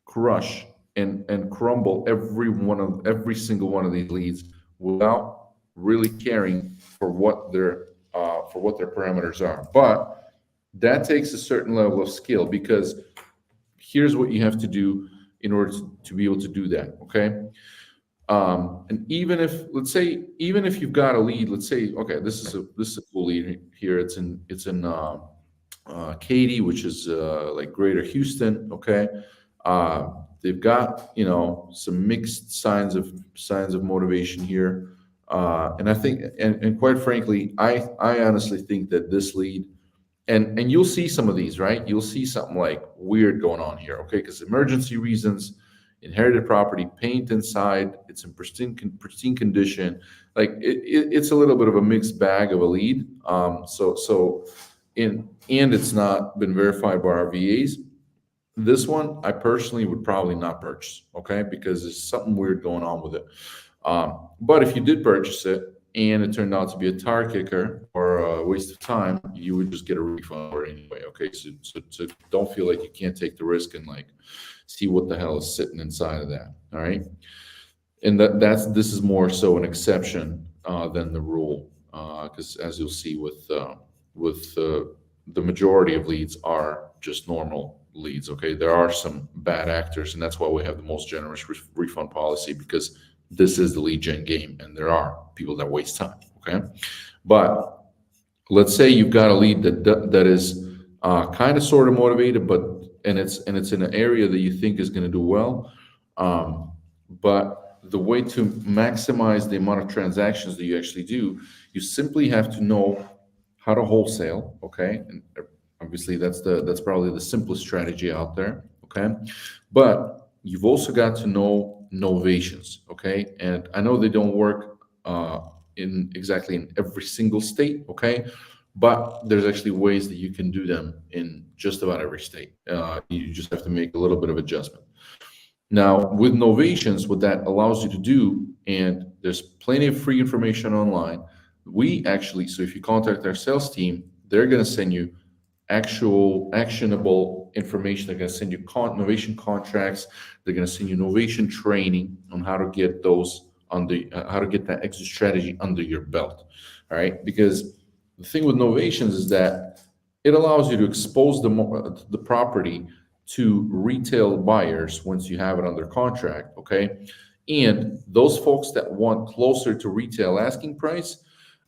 crush and crumble every single one of these leads without really caring for what their parameters are. But that takes a certain level of skill, because here's what you have to do in order to be able to do that. Okay, And even if, let's say, even if you've got a lead, let's say, okay, this is a cool lead here. It's in Katy, which is like Greater Houston. Okay, they've got some mixed signs of motivation here, and I think, and quite frankly, I honestly think that this lead. And you'll see some of these, right? You'll see something like weird going on here, okay? Because emergency reasons, inherited property, paint inside, it's in pristine condition. Like it's a little bit of a mixed bag of a lead. And it's not been verified by our VAs. This one, I personally would probably not purchase, okay? Because there's something weird going on with it. But if you did purchase it, and it turned out to be a tire kicker or a waste of time, you would just get a refund for it anyway. Okay, so don't feel like you can't take the risk and like see what the hell is sitting inside of that. All right, and this is more so an exception than the rule, because as you'll see with the majority of leads are just normal leads. Okay, there are some bad actors, and that's why we have the most generous refund policy, because this is the lead gen game, and there are people that waste time. Okay, but let's say you've got a lead that is kind of sort of motivated, but it's in an area that you think is going to do well. But the way to maximize the amount of transactions that you actually do, you simply have to know how to wholesale. Okay, and obviously that's probably the simplest strategy out there. Okay, but you've also got to know novations, okay? And I know they don't work in every single state, okay? But there's actually ways that you can do them in just about every state. You just have to make a little bit of adjustment. Now, with novations, what that allows you to do, and there's plenty of free information online. So if you contact our sales team, they're going to send you actual actionable information. They're going to send you novation contracts. They're going to send you novation training on how to get those how to get that exit strategy under your belt. All right, because the thing with novations is that it allows you to expose the property to retail buyers once you have it under contract. Okay, and those folks that want closer to retail asking price,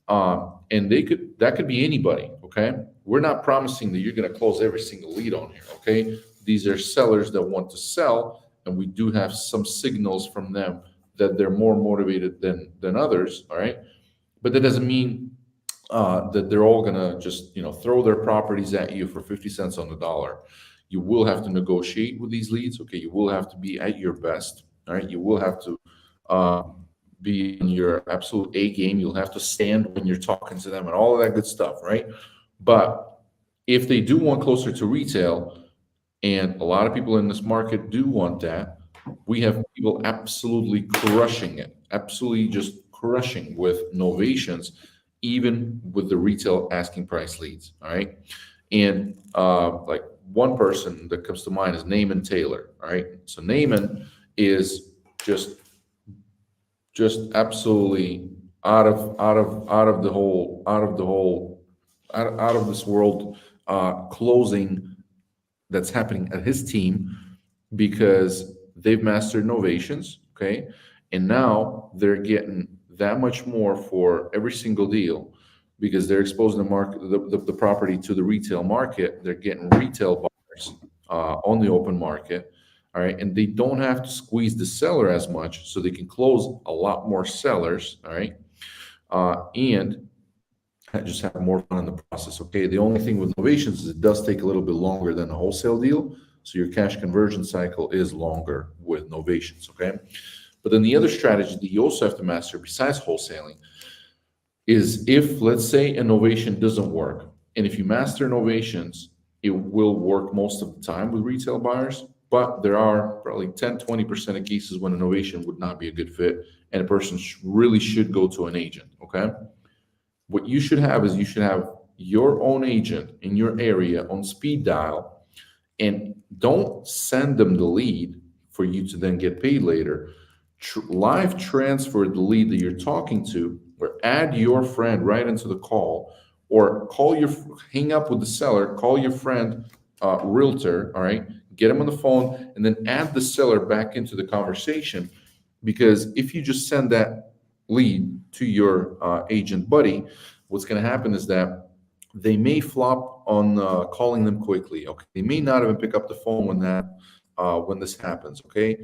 and that could be anybody. Okay, we're not promising that you're going to close every single lead on here. Okay, these are sellers that want to sell, and we do have some signals from them that they're more motivated than others. All right, but that doesn't mean that they're all going to just throw their properties at you for 50 cents on the dollar. You will have to negotiate with these leads. Okay, you will have to be at your best. All right, you will have to be in your absolute A game. You'll have to stand when you're talking to them and all of that good stuff, right? But if they do want closer to retail, and a lot of people in this market do want that, we have people absolutely crushing it, absolutely just crushing with novations, even with the retail asking price leads. All right, and like one person that comes to mind is Naaman Taylor. All right, so Naaman is just absolutely out of this world closing that's happening at his team, because they've mastered novations. Okay, and now they're getting that much more for every single deal, because they're exposing the property to the retail market. They're getting retail buyers on the open market. All right, and they don't have to squeeze the seller as much, so they can close a lot more sellers. All right, and just have more fun in the process. Okay, the only thing with novations is it does take a little bit longer than a wholesale deal, so your cash conversion cycle is longer with novations. Okay, but then the other strategy that you also have to master besides wholesaling is, if let's say a novation doesn't work, and if you master novations, it will work most of the time with retail buyers. But there are probably 10-20% of cases when innovation would not be a good fit, and a person really should go to an agent. Okay, what you should have is your own agent in your area on speed dial, and don't send them the lead for you to then get paid later. Live transfer the lead that you're talking to, or add your friend right into the call, or hang up with the seller, call your friend realtor. All right, get him on the phone, and then add the seller back into the conversation, because if you just send that lead to your agent buddy, what's going to happen is that they may flop on calling them quickly. Okay, they may not even pick up the phone when this happens. Okay,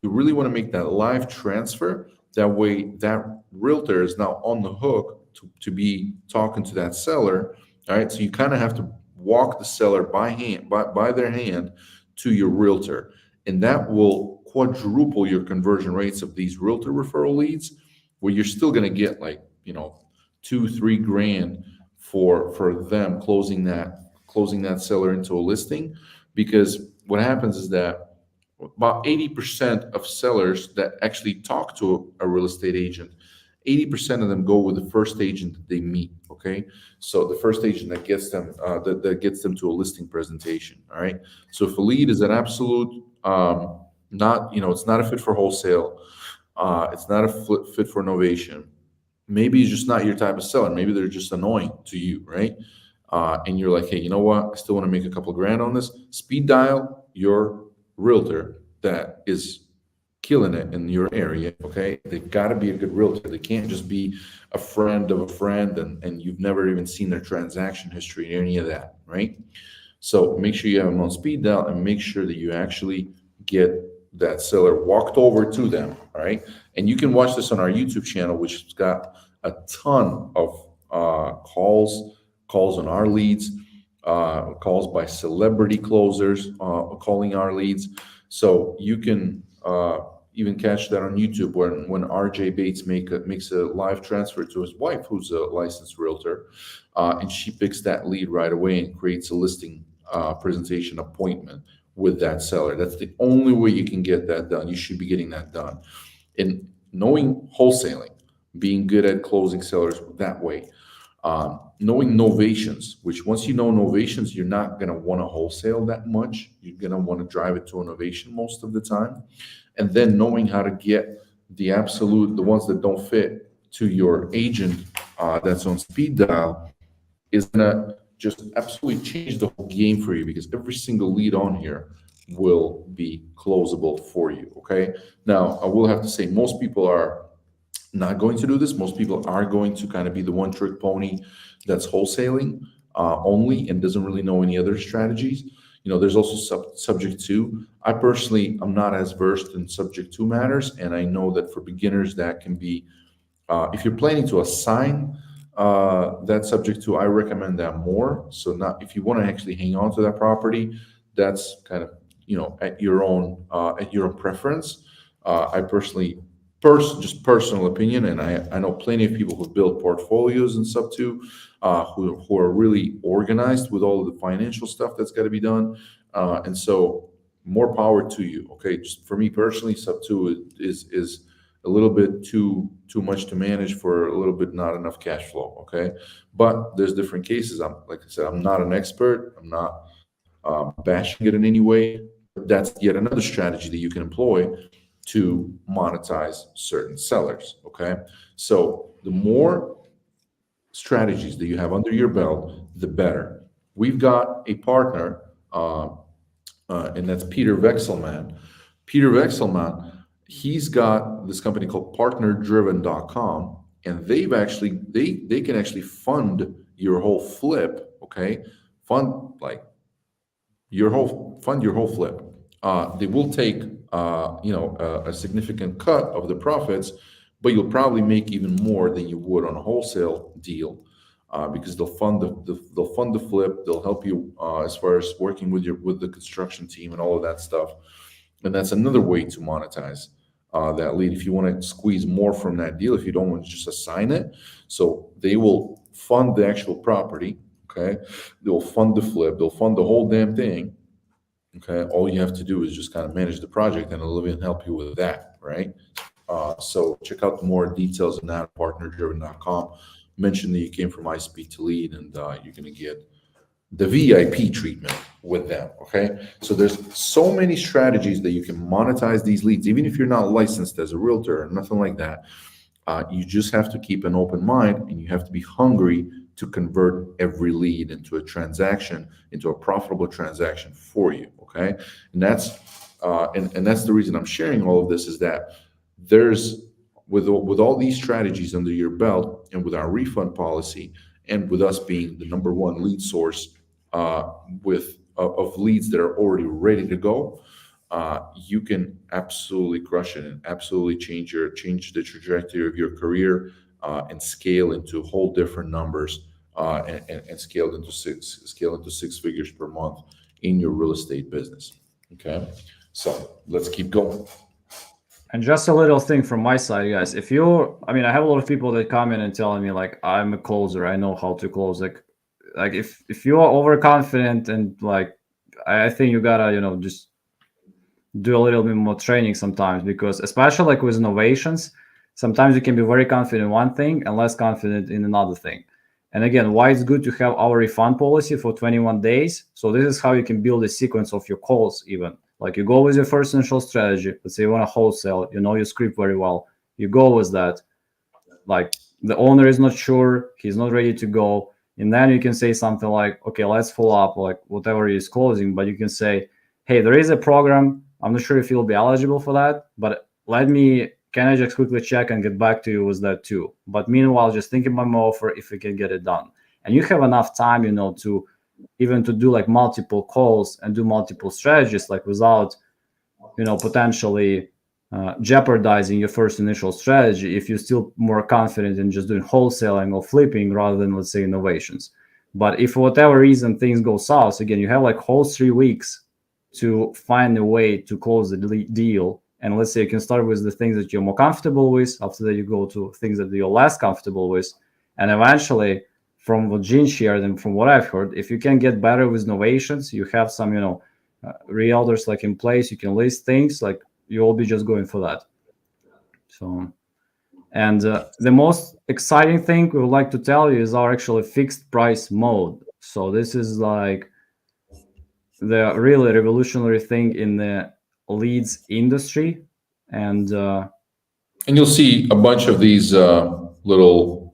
you really want to make that live transfer. That way, that realtor is now on the hook to be talking to that seller. All right, so you kind of have to walk the seller by their hand to your realtor, and that will quadruple your conversion rates of these realtor referral leads, where you're still going to get like, you know, 2-3 grand for them closing that seller into a listing. Because what happens is that about 80% of sellers that actually talk to a real estate agent, 80% of them go with the first agent that they meet. Okay, so the first agent that gets them that gets them to a listing presentation. All right, so if a lead is an absolute not, you know, it's not a fit for wholesale, it's not a fit for novation, maybe it's just not your type of seller, maybe they're just annoying to you, right? And you're like, hey, you know what, I still want to make a couple of grand on this. Speed dial your realtor that is killing it in your area. Okay, they've got to be a good realtor. They can't just be a friend of a friend and you've never even seen their transaction history or any of that, right? So make sure you have them on speed dial and make sure that you actually get that seller walked over to them. All right, and you can watch this on our YouTube channel, which has got a ton of calls on our leads, calls by celebrity closers calling our leads. So you can even catch that on YouTube when RJ Bates makes a live transfer to his wife, who's a licensed realtor, and she picks that lead right away and creates a listing presentation appointment with that seller. That's the only way you can get that done. You should be getting that done. And knowing wholesaling, being good at closing sellers that way, knowing novations, which once you know novations, you're not going to want to wholesale that much. You're going to want to drive it to a novation most of the time. And then knowing how to get the ones that don't fit to your agent that's on speed dial is going to just absolutely change the whole game for you, because every single lead on here will be closable for you. Okay. Now, I will have to say, most people are not going to do this. Most people are going to kind of be the one trick pony that's wholesaling only and doesn't really know any other strategies. You know, there's also subject to. I personally, I'm not as versed in subject to matters, and I know that for beginners that can be, if you're planning to assign that subject to, I recommend that more. So not if you want to actually hang on to that property, that's kind of, you know, at your own preference. I personally, just personal opinion, and I know plenty of people who build portfolios and sub two, who are really organized with all of the financial stuff that's got to be done, and so more power to you. Okay, just for me personally, sub two is a little bit too much to manage for a little bit not enough cash flow. Okay, but there's different cases. Like I said, I'm not an expert. I'm not bashing it in any way. That's yet another strategy that you can employ to monetize certain sellers. Okay, so the more strategies that you have under your belt, the better. We've got a partner, and that's Peter Vexelman. Peter Vexelman, he's got this company called partnerdriven.com, and they've actually they can actually fund your whole flip. Okay, fund your whole flip. They will take a significant cut of the profits, but you'll probably make even more than you would on a wholesale deal, because they'll fund the flip. They'll help you as far as working with the construction team and all of that stuff. And that's another way to monetize that lead. If you want to squeeze more from that deal, if you don't want to just assign it, so they will fund the actual property. Okay, they'll fund the flip. They'll fund the whole damn thing. Okay, all you have to do is just kind of manage the project, and it'll even help you with that, right? So check out more details on that at partnerdriven.com. Mention that you came from iSpeedToLead, and you're going to get the VIP treatment with them. Okay, so there's so many strategies that you can monetize these leads, even if you're not licensed as a realtor or nothing like that. You just have to keep an open mind, and you have to be hungry to convert every lead into a transaction, into a profitable transaction for you. Okay, and that's and that's the reason I'm sharing all of this, is that there's with all these strategies under your belt, and with our refund policy, and with us being the number one lead source of leads that are already ready to go, you can absolutely crush it and absolutely change the trajectory of your career, and scale into whole different numbers, and scale into six figures per month in your real estate business. Okay, so let's keep going. And just a little thing from my side, guys. If you're, I mean, I have a lot of people that come in and telling me like, I'm a closer, I know how to close. Like if you are overconfident, and like, I think you gotta, just do a little bit more training sometimes, because especially like with innovations, sometimes you can be very confident in one thing and less confident in another thing. And again, why it's good to have our refund policy for 21 days. So this is how you can build a sequence of your calls. Even like you go with your first initial strategy. Let's say you want to wholesale, you know your script very well. You go with that. Like the owner is not sure, he's not ready to go. And then you can say something like, okay, let's follow up, like whatever is closing. But you can say, hey, there is a program. I'm not sure if you'll be eligible for that, but can I just quickly check and get back to you with that too? But meanwhile, just think about my offer if we can get it done. And you have enough time, to even to do like multiple calls and do multiple strategies, like without, potentially jeopardizing your first initial strategy if you're still more confident in just doing wholesaling or flipping rather than, let's say, innovations. But if for whatever reason things go south, again, you have like whole 3 weeks to find a way to close the deal. And let's say you can start with the things that you're more comfortable with. After that, you go to things that you're less comfortable with. And eventually, from what Gene shared and from what I've heard, if you can get better with innovations, you have some, realtors like in place, you can list things, like you will be just going for that. So, and the most exciting thing we would like to tell you is our actually fixed price mode. So this is like the really revolutionary thing in the leads industry. And you'll see a bunch of these little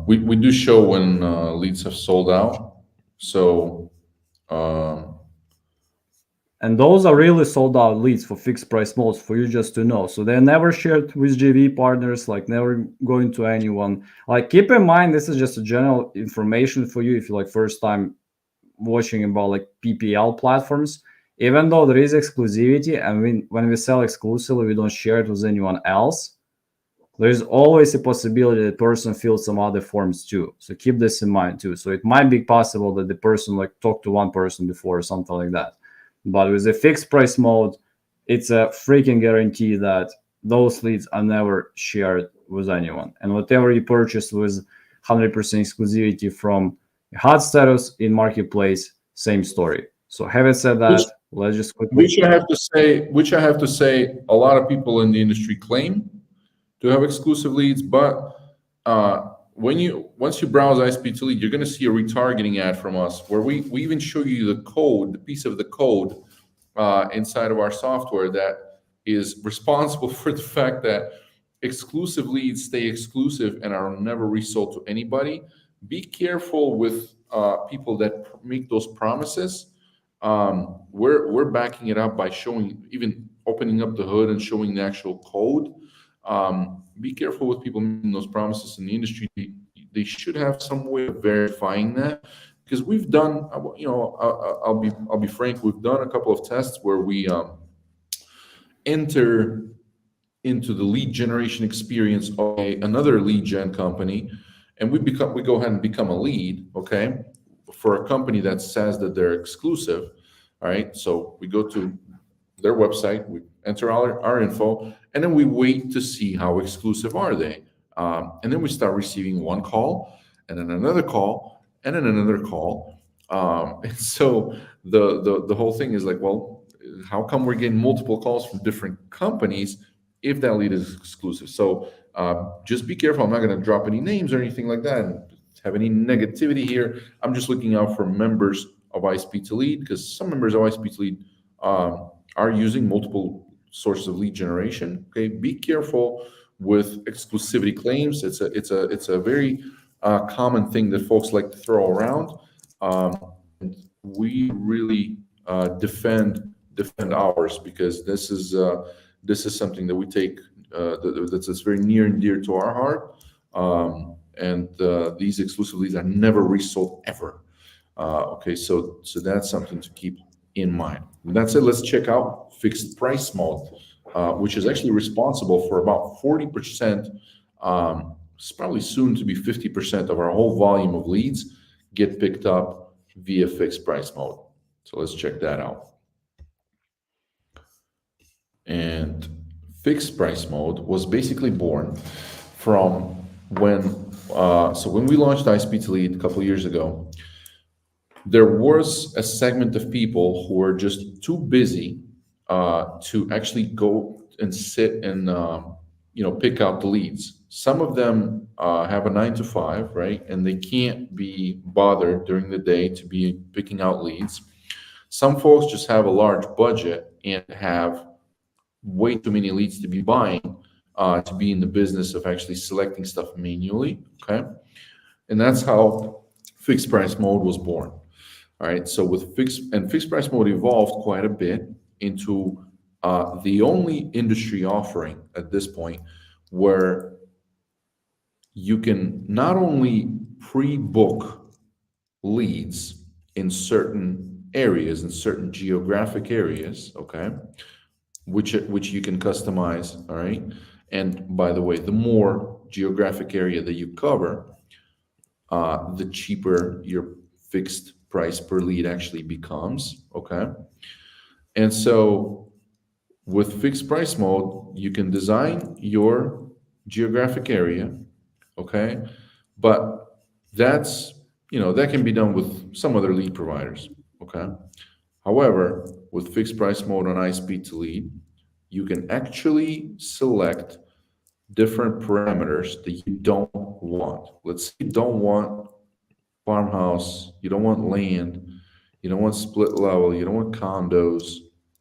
we do show when leads have sold out. So and those are really sold out leads for fixed price modes, for you just to know. So they're never shared with JV partners, like never going to anyone. Like keep in mind, this is just a general information for you if you're like first time watching about like PPL platforms. Even though there is exclusivity, and when we sell exclusively, we don't share it with anyone else. There's always a possibility that person fills some other forms too. So keep this in mind too. So it might be possible that the person like talked to one person before or something like that. But with the fixed price mode, it's a freaking guarantee that those leads are never shared with anyone. And whatever you purchase with 100% exclusivity from hot status in marketplace, same story. So having said that, let's just quickly. Which I have to say, a lot of people in the industry claim to have exclusive leads, but once you browse iSpeedToLead, you're going to see a retargeting ad from us where we even show you the code, the piece of the code inside of our software that is responsible for the fact that exclusive leads stay exclusive and are never resold to anybody. Be careful with people that make those promises. We're backing it up by showing, even opening up the hood and showing the actual code. Be careful with people making those promises in the industry. They should have some way of verifying that, because we've done, I'll be frank, we've done a couple of tests where we enter into the lead generation experience of another lead gen company, and we go ahead and become a lead, okay, for a company that says that they're exclusive. All right, so we go to their website, we enter our info, and then we wait to see how exclusive are they. And then we start receiving one call, and then another call, and then another call. And so the whole thing is like, well, how come we're getting multiple calls from different companies if that lead is exclusive? So just be careful. I'm not going to drop any names or anything like that and have any negativity here. I'm just looking out for members of iSpeedToLead, because some members of iSpeedToLead are using multiple sources of lead generation. Okay, be careful with exclusivity claims. It's a very common thing that folks like to throw around. We really defend ours, because this is this is something that we take that's very near and dear to our heart. And these exclusive leads are never resold ever. Okay, so that's something to keep in mind. And that's it. Let's check out fixed price mode, which is actually responsible for about 40%. It's probably soon to be 50% of our whole volume of leads get picked up via fixed price mode. So let's check that out. And fixed price mode was basically born from when we launched iSpeedToLead a couple of years ago. There was a segment of people who were just too busy to actually go and sit and pick out the leads. Some of them have a 9 to 5, right, and they can't be bothered during the day to be picking out leads. Some folks just have a large budget and have way too many leads to be buying to be in the business of actually selecting stuff manually. Okay, and that's how fixed price mode was born. All right, so with fixed price mode evolved quite a bit into the only industry offering at this point where you can not only pre-book leads in certain areas, in certain geographic areas, okay, which you can customize, all right? And by the way, the more geographic area that you cover, the cheaper your fixed price per lead actually becomes, okay? And so with fixed price mode, you can design your geographic area, okay? But that's, that can be done with some other lead providers, okay? However, with fixed price mode on iSpeedToLead, you can actually select different parameters that you don't want. Let's say you don't want farmhouse, you don't want land, you don't want split level, you don't want condos,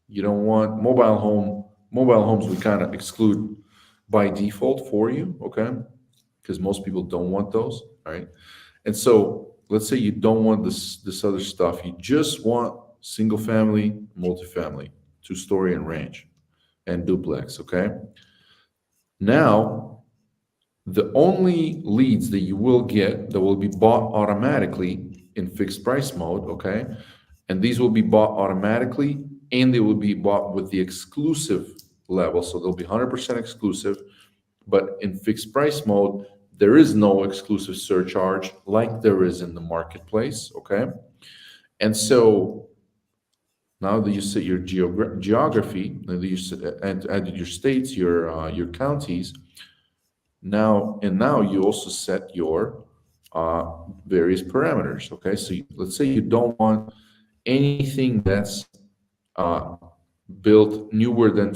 you don't want mobile home. Mobile homes we kind of exclude by default for you, okay? Because most people don't want those, right? And so let's say you don't want this other stuff. You just want single family, multifamily, 2-story and ranch, and duplex, okay? Now, the only leads that you will get that will be bought automatically in fixed price mode, okay? And these will be bought automatically, and they will be bought with the exclusive level. So they'll be 100% exclusive, but in fixed price mode, there is no exclusive surcharge like there is in the marketplace, okay? And so now that you set your geography, and you added your states, your counties, now you also set your various parameters, okay? So let's say you don't want anything that's built newer than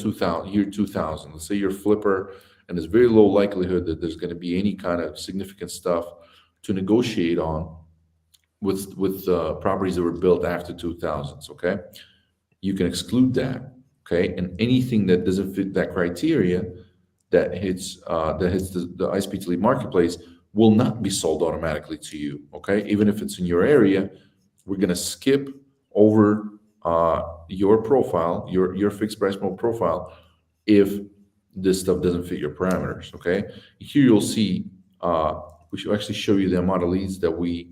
year 2000. Let's say you're a flipper, and there's very low likelihood that there's going to be any kind of significant stuff to negotiate on with properties that were built after 2000s, okay? You can exclude that, okay? And anything that doesn't fit that criteria that hits the iSpeedToLead marketplace will not be sold automatically to you, okay? Even if it's in your area, we're going to skip over your profile, your fixed price mode profile, if this stuff doesn't fit your parameters, okay? Here you'll see, we should actually show you the amount of leads that we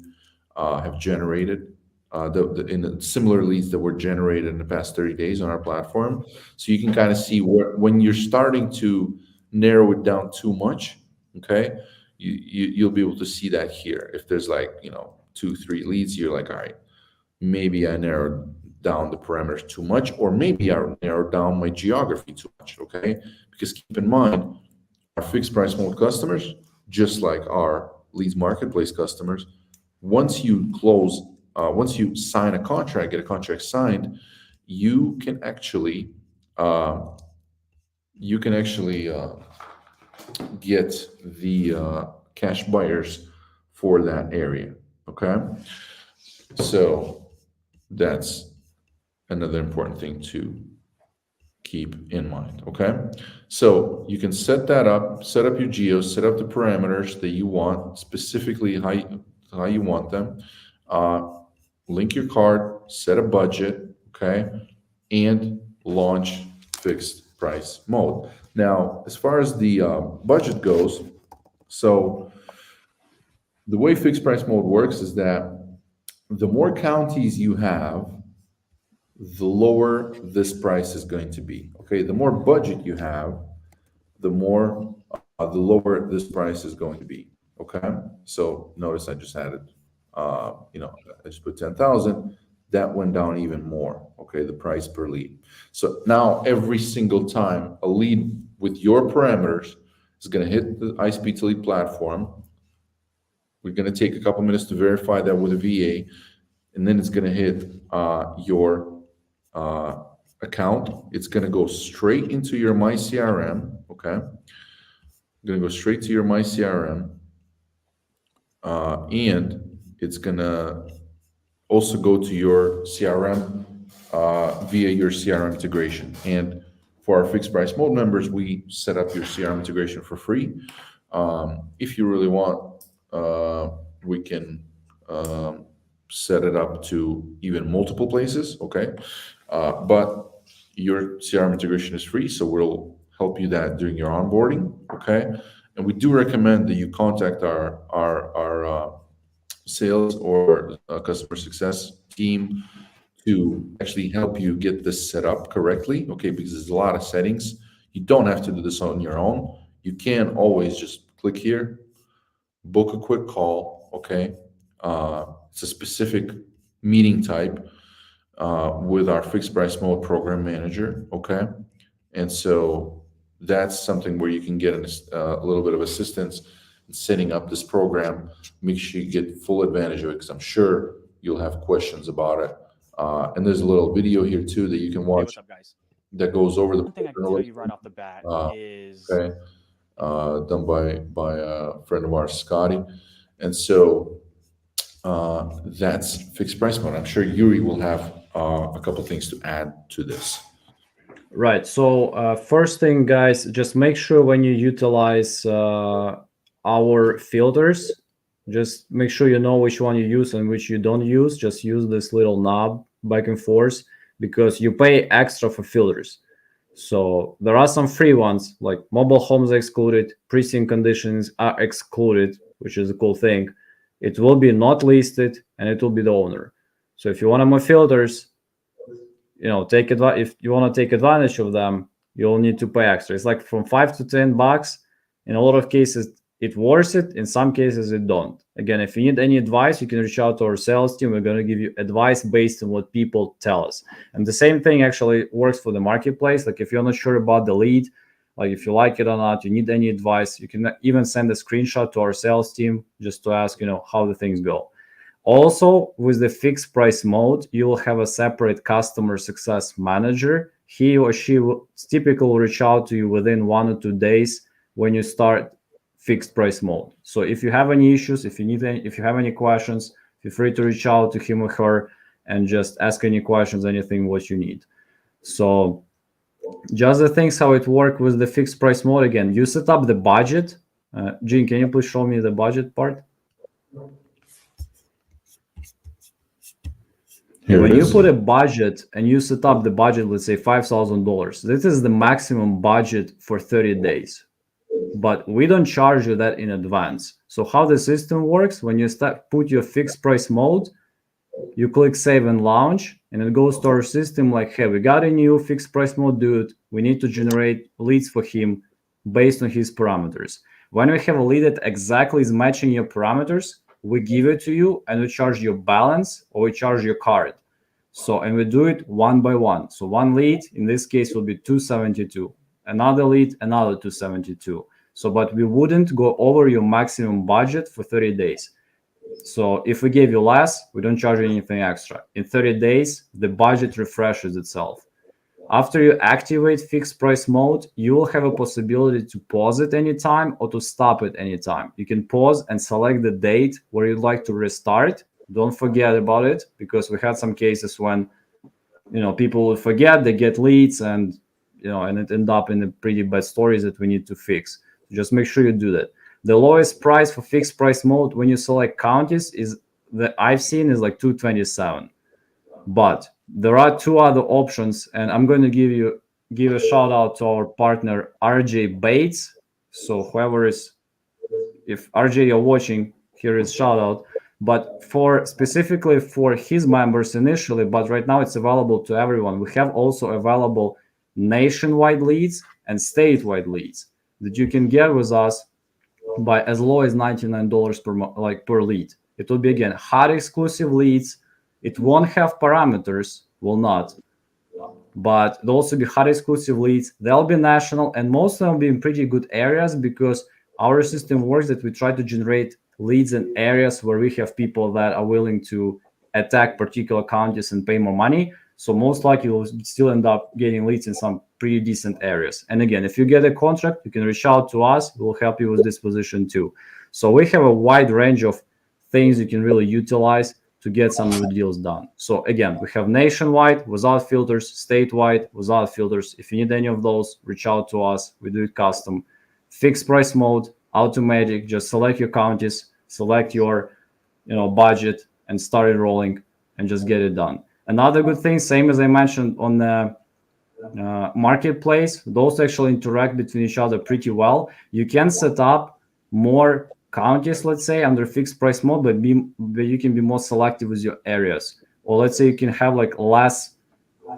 have generated, in the similar leads that were generated in the past 30 days on our platform. So you can kind of see when you're starting to narrow it down too much, okay? You'll be able to see that here. If there's 2-3 leads, you're like, all right, maybe I narrowed down the parameters too much, or maybe I narrowed down my geography too much, okay? Because keep in mind, our fixed price mode customers, just like our leads marketplace customers, once you sign a contract, get a contract signed, you can actually get the cash buyers for that area, okay? So that's another important thing to keep in mind, okay? So you can set that up, set up your geos, set up the parameters that you want, specifically how you want them, link your card, set a budget, okay, and launch fixed price mode. Now, as far as the budget goes, so the way fixed price mode works is that the more counties you have, the lower this price is going to be. Okay, the more budget you have, the more the lower this price is going to be. Okay, so notice I just added, I just put 10,000. That went down even more. Okay, the price per lead. So now every single time a lead with your parameters is going to hit the iSpeedToLead platform, we're going to take a couple minutes to verify that with a VA, and then it's going to hit your account. It's going to go straight into your MyCRM. Okay, going to go straight to your MyCRM, and it's going to also go to your CRM via your CRM integration. And for our fixed price mode members, we set up your CRM integration for free. If you really want, we can set it up to even multiple places. Okay, but your CRM integration is free, so we'll help you that during your onboarding. Okay, and we do recommend that you contact our sales or customer success team to actually help you get this set up correctly. Okay, because there's a lot of settings. You don't have to do this on your own. You can always just click here, book a quick call. Okay, it's a specific meeting type with our fixed price mode program manager. Okay, and so that's something where you can get a little bit of assistance in setting up this program. Make sure you get full advantage of it, because I'm sure you'll have questions about it. And there's a little video here too that you can Hey, watch what's up, guys? that goes over the One thing I can tell you right off the bat is okay, done by a friend of ours, Scotty. And so that's fixed price mode. I'm sure Yuri will have a couple things to add to this. Right. So first thing, guys, just make sure when you utilize our filters, just make sure you know which one you use and which you don't use. Just use this little knob back and forth, because you pay extra for filters. So there are some free ones, like mobile homes are excluded, pre-sync conditions are excluded, which is a cool thing. It will be not listed, and it will be the owner. So if you want more filters, take advantage. If you want to take advantage of them, you'll need to pay extra. It's like from $5 to $10. In a lot of cases, it worth it. In some cases, it don't. Again, if you need any advice, you can reach out to our sales team. We're going to give you advice based on what people tell us. And the same thing actually works for the marketplace. Like if you're not sure about the lead, like if you like it or not, you need any advice, you can even send a screenshot to our sales team just to ask, how the things go. Also, with the fixed price mode, you will have a separate customer success manager. He or she will typically reach out to you within 1 or 2 days when you start fixed price mode. So if you have any issues, if you have any questions, feel free to reach out to him or her and just ask any questions, anything what you need. So just the things how it works with the fixed price mode. Again, you set up the budget. Gene, can you please show me the budget part? When you put a budget and you set up the budget, let's say $5,000, this is the maximum budget for 30 days. But we don't charge you that in advance. So how the system works, when you put your fixed price mode, you click save and launch, and it goes to our system like, hey, we got a new fixed price mode dude. We need to generate leads for him based on his parameters. When we have a lead that exactly is matching your parameters, we give it to you and we charge your balance or we charge your card. So, and we do it one by one. So one lead, in this case, will be $272. Another lead, another $272. So, but we wouldn't go over your maximum budget for 30 days. So if we gave you less, we don't charge you anything extra. In 30 days, the budget refreshes itself. After you activate fixed price mode, you will have a possibility to pause it anytime or to stop it anytime. You can pause and select the date where you'd like to restart. Don't forget about it, because we had some cases when, people would forget, they get leads and, and it end up in a pretty bad stories that we need to fix. Just make sure you do that. The lowest price for fixed price mode when you select counties is that I've seen is like $227. But there are 2 other options, and I'm going to give a shout out to our partner RJ Bates. So whoever is, if RJ you're watching, here is shout out. But for specifically for his members initially, but right now it's available to everyone. We have also available nationwide leads and statewide leads that you can get with us by as low as $99 per lead. It will be again hot exclusive leads. It won't have parameters, will not, but it'll also be hot exclusive leads. They'll be national, and most of them will be in pretty good areas because our system works that we try to generate leads in areas where we have people that are willing to attack particular counties and pay more money. So most likely you'll still end up getting leads in some pretty decent areas. And again, if you get a contract, you can reach out to us. We'll help you with this position too. So we have a wide range of things you can really utilize to get some of the deals done. So again, we have nationwide without filters, statewide without filters. If you need any of those, reach out to us. We do it custom. Fixed price mode, automatic. Just select your counties, select your budget, and start it rolling, and just get it done. Another good thing, same as I mentioned on the marketplace, those actually interact between each other pretty well. You can set up more counties, let's say, under fixed price mode, but you can be more selective with your areas. Or let's say you can have like less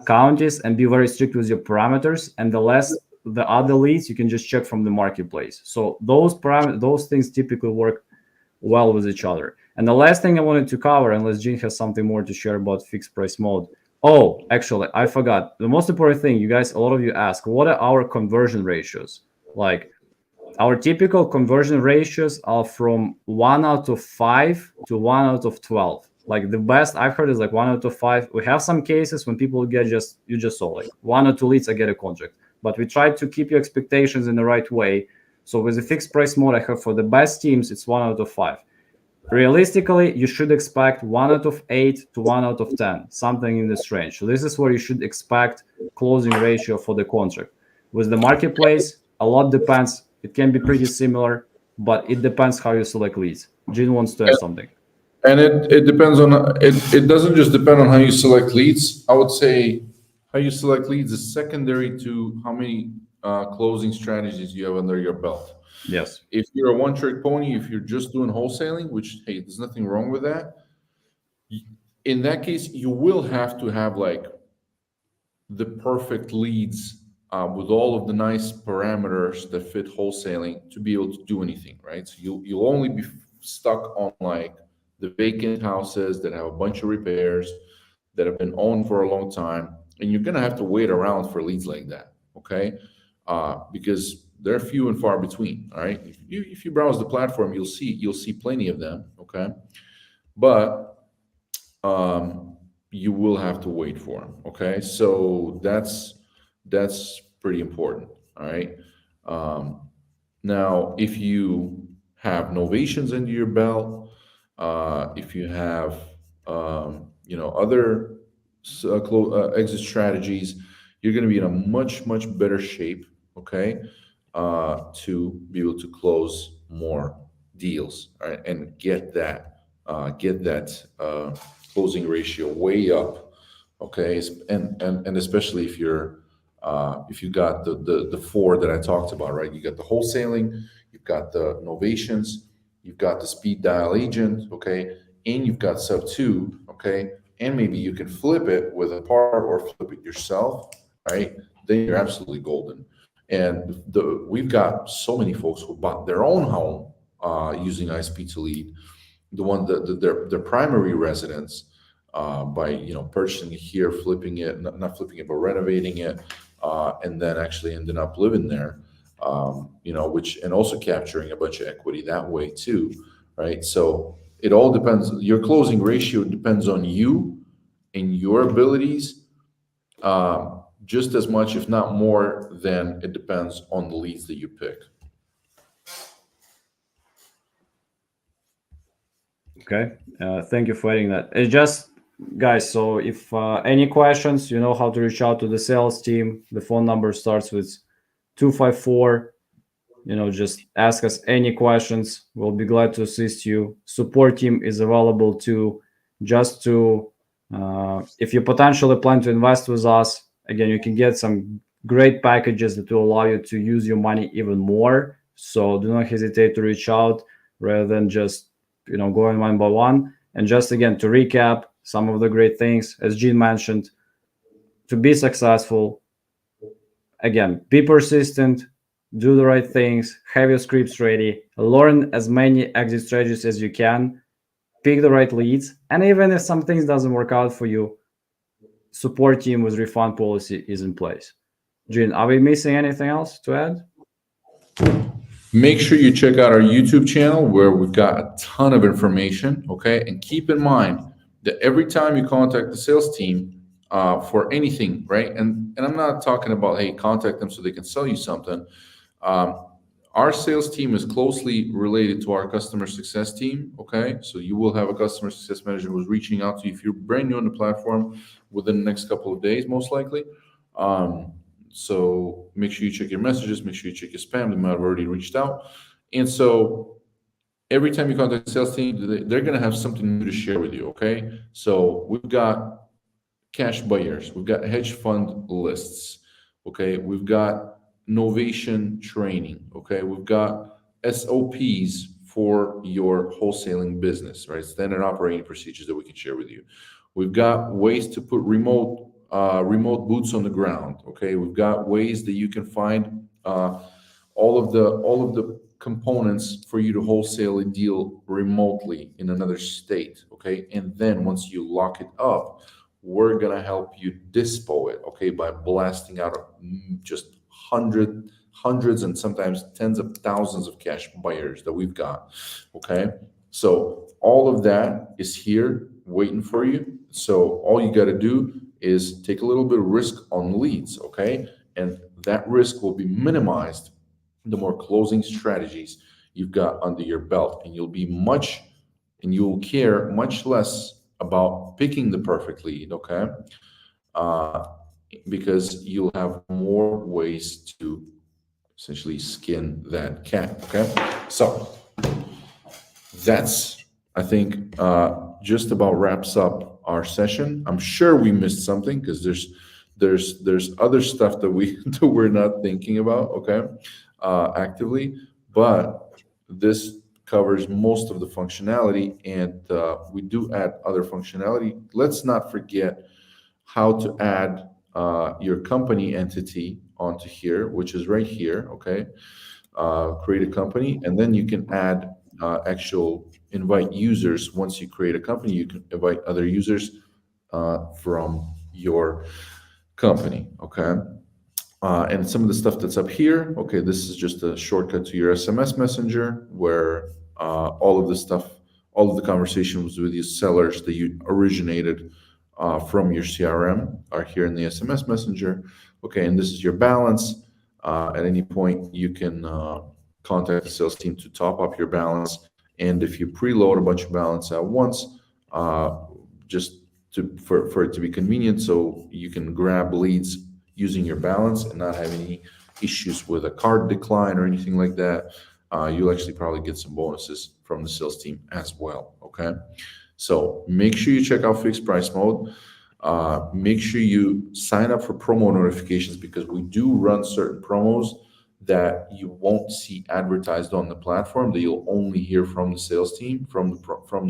counties and be very strict with your parameters, and the other leads you can just check from the marketplace. So those things typically work well with each other. And the last thing I wanted to cover, unless Gene has something more to share about fixed price mode. Oh, actually, I forgot. The most important thing, you guys, a lot of you ask, what are our conversion ratios? Like, our typical conversion ratios are from 1 out of 5 to 1 out of 12. Like the best I've heard is like 1 out of 5. We have some cases when people get you just saw like 1 or 2 leads, I get a contract. But we try to keep your expectations in the right way. So with the fixed price mode I have for the best teams, it's 1 out of 5. Realistically, you should expect 1 out of 8 to 1 out of 10, something in this range. So this is where you should expect closing ratio for the contract. With the marketplace, a lot depends. It can be pretty similar, but it depends how you select leads. Gene wants to add something. And it depends on it doesn't just depend on how you select leads. I would say how you select leads is secondary to how many closing strategies you have under your belt. Yes. If you're a one-trick pony, if you're just doing wholesaling, which, hey, there's nothing wrong with that. In that case, you will have to have like the perfect leads with all of the nice parameters that fit wholesaling to be able to do anything, right? So you'll only be stuck on like the vacant houses that have a bunch of repairs that have been owned for a long time, and you're gonna have to wait around for leads like that, okay? Because they're few and far between. All right, if you browse the platform, you'll see plenty of them. Okay, but you will have to wait for them. Okay, so that's pretty important. All right. Now, if you have novations under your belt, if you have other exit strategies, you're going to be in a much better shape. Okay. To be able to close more deals, right, and get that closing ratio way up, okay, and especially if you got the 4 that I talked about, right? You got the wholesaling, you've got the novations, you've got the speed dial agent, okay, and you've got sub 2, okay, and maybe you can flip it with a partner or flip it yourself, right? Then you're absolutely golden. And we've got so many folks who bought their own home using iSpeedToLead, their primary residence by purchasing it here, flipping it, not flipping it, but renovating it, and then actually ending up living there, which and also capturing a bunch of equity that way too, right? So it all depends. Your closing ratio depends on you and your abilities. Just as much, if not more, than it depends on the leads that you pick. Okay, thank you for adding that. It's just, guys, so if any questions, you know how to reach out to the sales team. The phone number starts with 254. Just ask us any questions. We'll be glad to assist you. Support team is available too. Just to, if you potentially plan to invest with us, again, you can get some great packages that will allow you to use your money even more. So do not hesitate to reach out rather than just going one by one. And just again to recap some of the great things, as Gene mentioned, to be successful, again, be persistent, do the right things, have your scripts ready, learn as many exit strategies as you can, pick the right leads, and even if some things doesn't work out for you, support team with refund policy is in place. Gene, are we missing anything else to add? Make sure you check out our YouTube channel where we've got a ton of information, okay? And keep in mind that every time you contact the sales team for anything, right? And I'm not talking about, hey, contact them so they can sell you something. Our sales team is closely related to our customer success team, okay? So you will have a customer success manager who's reaching out to you if you're brand new on the platform within the next couple of days, most likely. So make sure you check your messages, make sure you check your spam. They might have already reached out. And so every time you contact the sales team, they're going to have something new to share with you, okay? So we've got cash buyers, we've got hedge fund lists, okay? We've got novation training, okay? We've got SOPs for your wholesaling business, right? Standard operating procedures that we can share with you. We've got ways to put remote boots on the ground, okay? We've got ways that you can find all of the components for you to wholesale a deal remotely in another state, okay? And then once you lock it up, we're gonna help you dispo it, okay, by blasting out just hundreds and sometimes tens of thousands of cash buyers that we've got, okay? So all of that is here waiting for you. So all you got to do is take a little bit of risk on leads, okay? And that risk will be minimized the more closing strategies you've got under your belt, and you'll care much less about picking the perfect lead, okay? Because you'll have more ways to essentially skin that cat, okay? So that's, I think, just about wraps up our session. I'm sure we missed something because there's other stuff that we're not thinking about, okay, actively, but this covers most of the functionality, and we do add other functionality. Let's not forget how to add your company entity onto here, which is right here, okay? Create a company, and then you can add actual invite users. Once you create a company, you can invite other users from your company, okay? And some of the stuff that's up here, okay, this is just a shortcut to your SMS messenger where all of the conversations with your sellers that you originated from your CRM are here in the SMS messenger, okay? And this is your balance. At any point, you can contact the sales team to top up your balance. And if you preload a bunch of balance at once, just for it to be convenient, so you can grab leads using your balance and not have any issues with a card decline or anything like that, you'll actually probably get some bonuses from the sales team as well, okay? So make sure you check out fixed price mode. Make sure you sign up for promo notifications, because we do run certain promos that you won't see advertised on the platform, that you'll only hear from the sales team, from the promo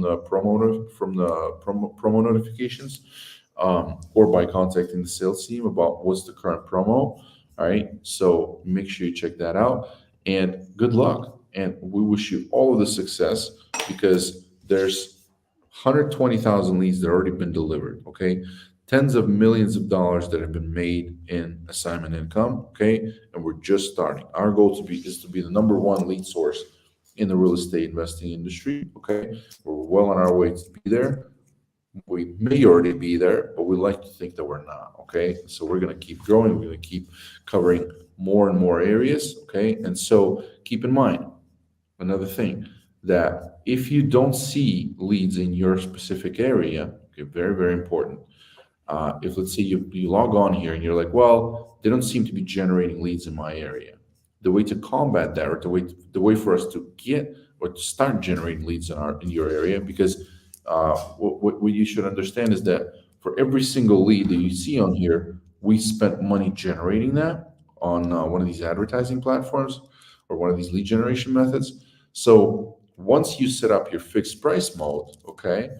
notifications, or by contacting the sales team about what's the current promo. All right, so make sure you check that out, and good luck. And we wish you all of the success, because there's 120,000 leads that have already been delivered, okay? Tens of millions of dollars that have been made in assignment income, okay? And we're just starting. Our goal is to be the number one lead source in the real estate investing industry, okay? We're well on our way to be there. We may already be there, but we like to think that we're not, okay? So we're gonna keep growing. We're gonna keep covering more and more areas, okay? And so keep in mind, another thing, that if you don't see leads in your specific area, okay, very, very important. If, let's say, you log on here and you're like, well, they don't seem to be generating leads in my area. The way to combat that, or the way for us to get or to start generating leads in your area, because what you should understand is that for every single lead that you see on here, we spent money generating that on one of these advertising platforms or one of these lead generation methods. So once you set up your fixed price mode, okay,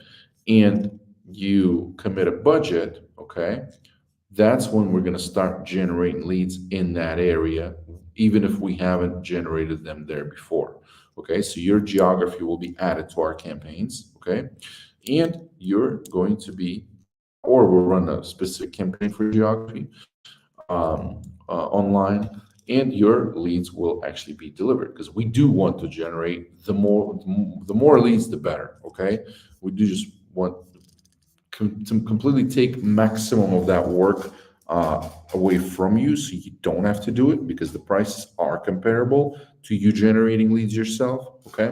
and you commit a budget, okay, that's when we're going to start generating leads in that area, even if we haven't generated them there before. Okay, so your geography will be added to our campaigns. Okay, and you're going to be, or we'll run a specific campaign for geography online, and your leads will actually be delivered, because we do want to generate the more leads, the better. Okay, we do just want to completely take maximum of that work away from you, so you don't have to do it, because the prices are comparable to you generating leads yourself. Okay,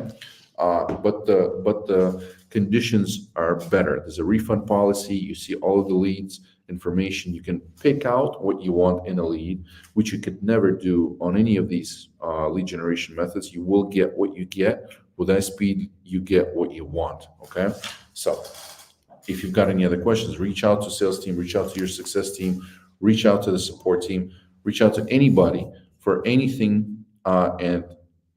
but the conditions are better. There's a refund policy. You see all of the leads information. You can pick out what you want in a lead, which you could never do on any of these lead generation methods. You will get what you get. With iSpeed, you get what you want. Okay, so if you've got any other questions, reach out to sales team, reach out to your success team, reach out to the support team, reach out to anybody for anything, and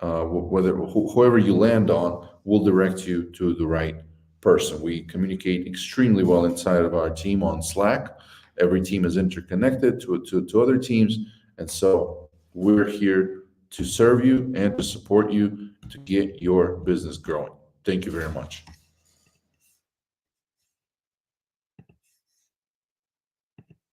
whoever you land on will direct you to the right person. We communicate extremely well inside of our team on Slack. Every team is interconnected to other teams, and so we're here to serve you and to support you to get your business growing. Thank you very much.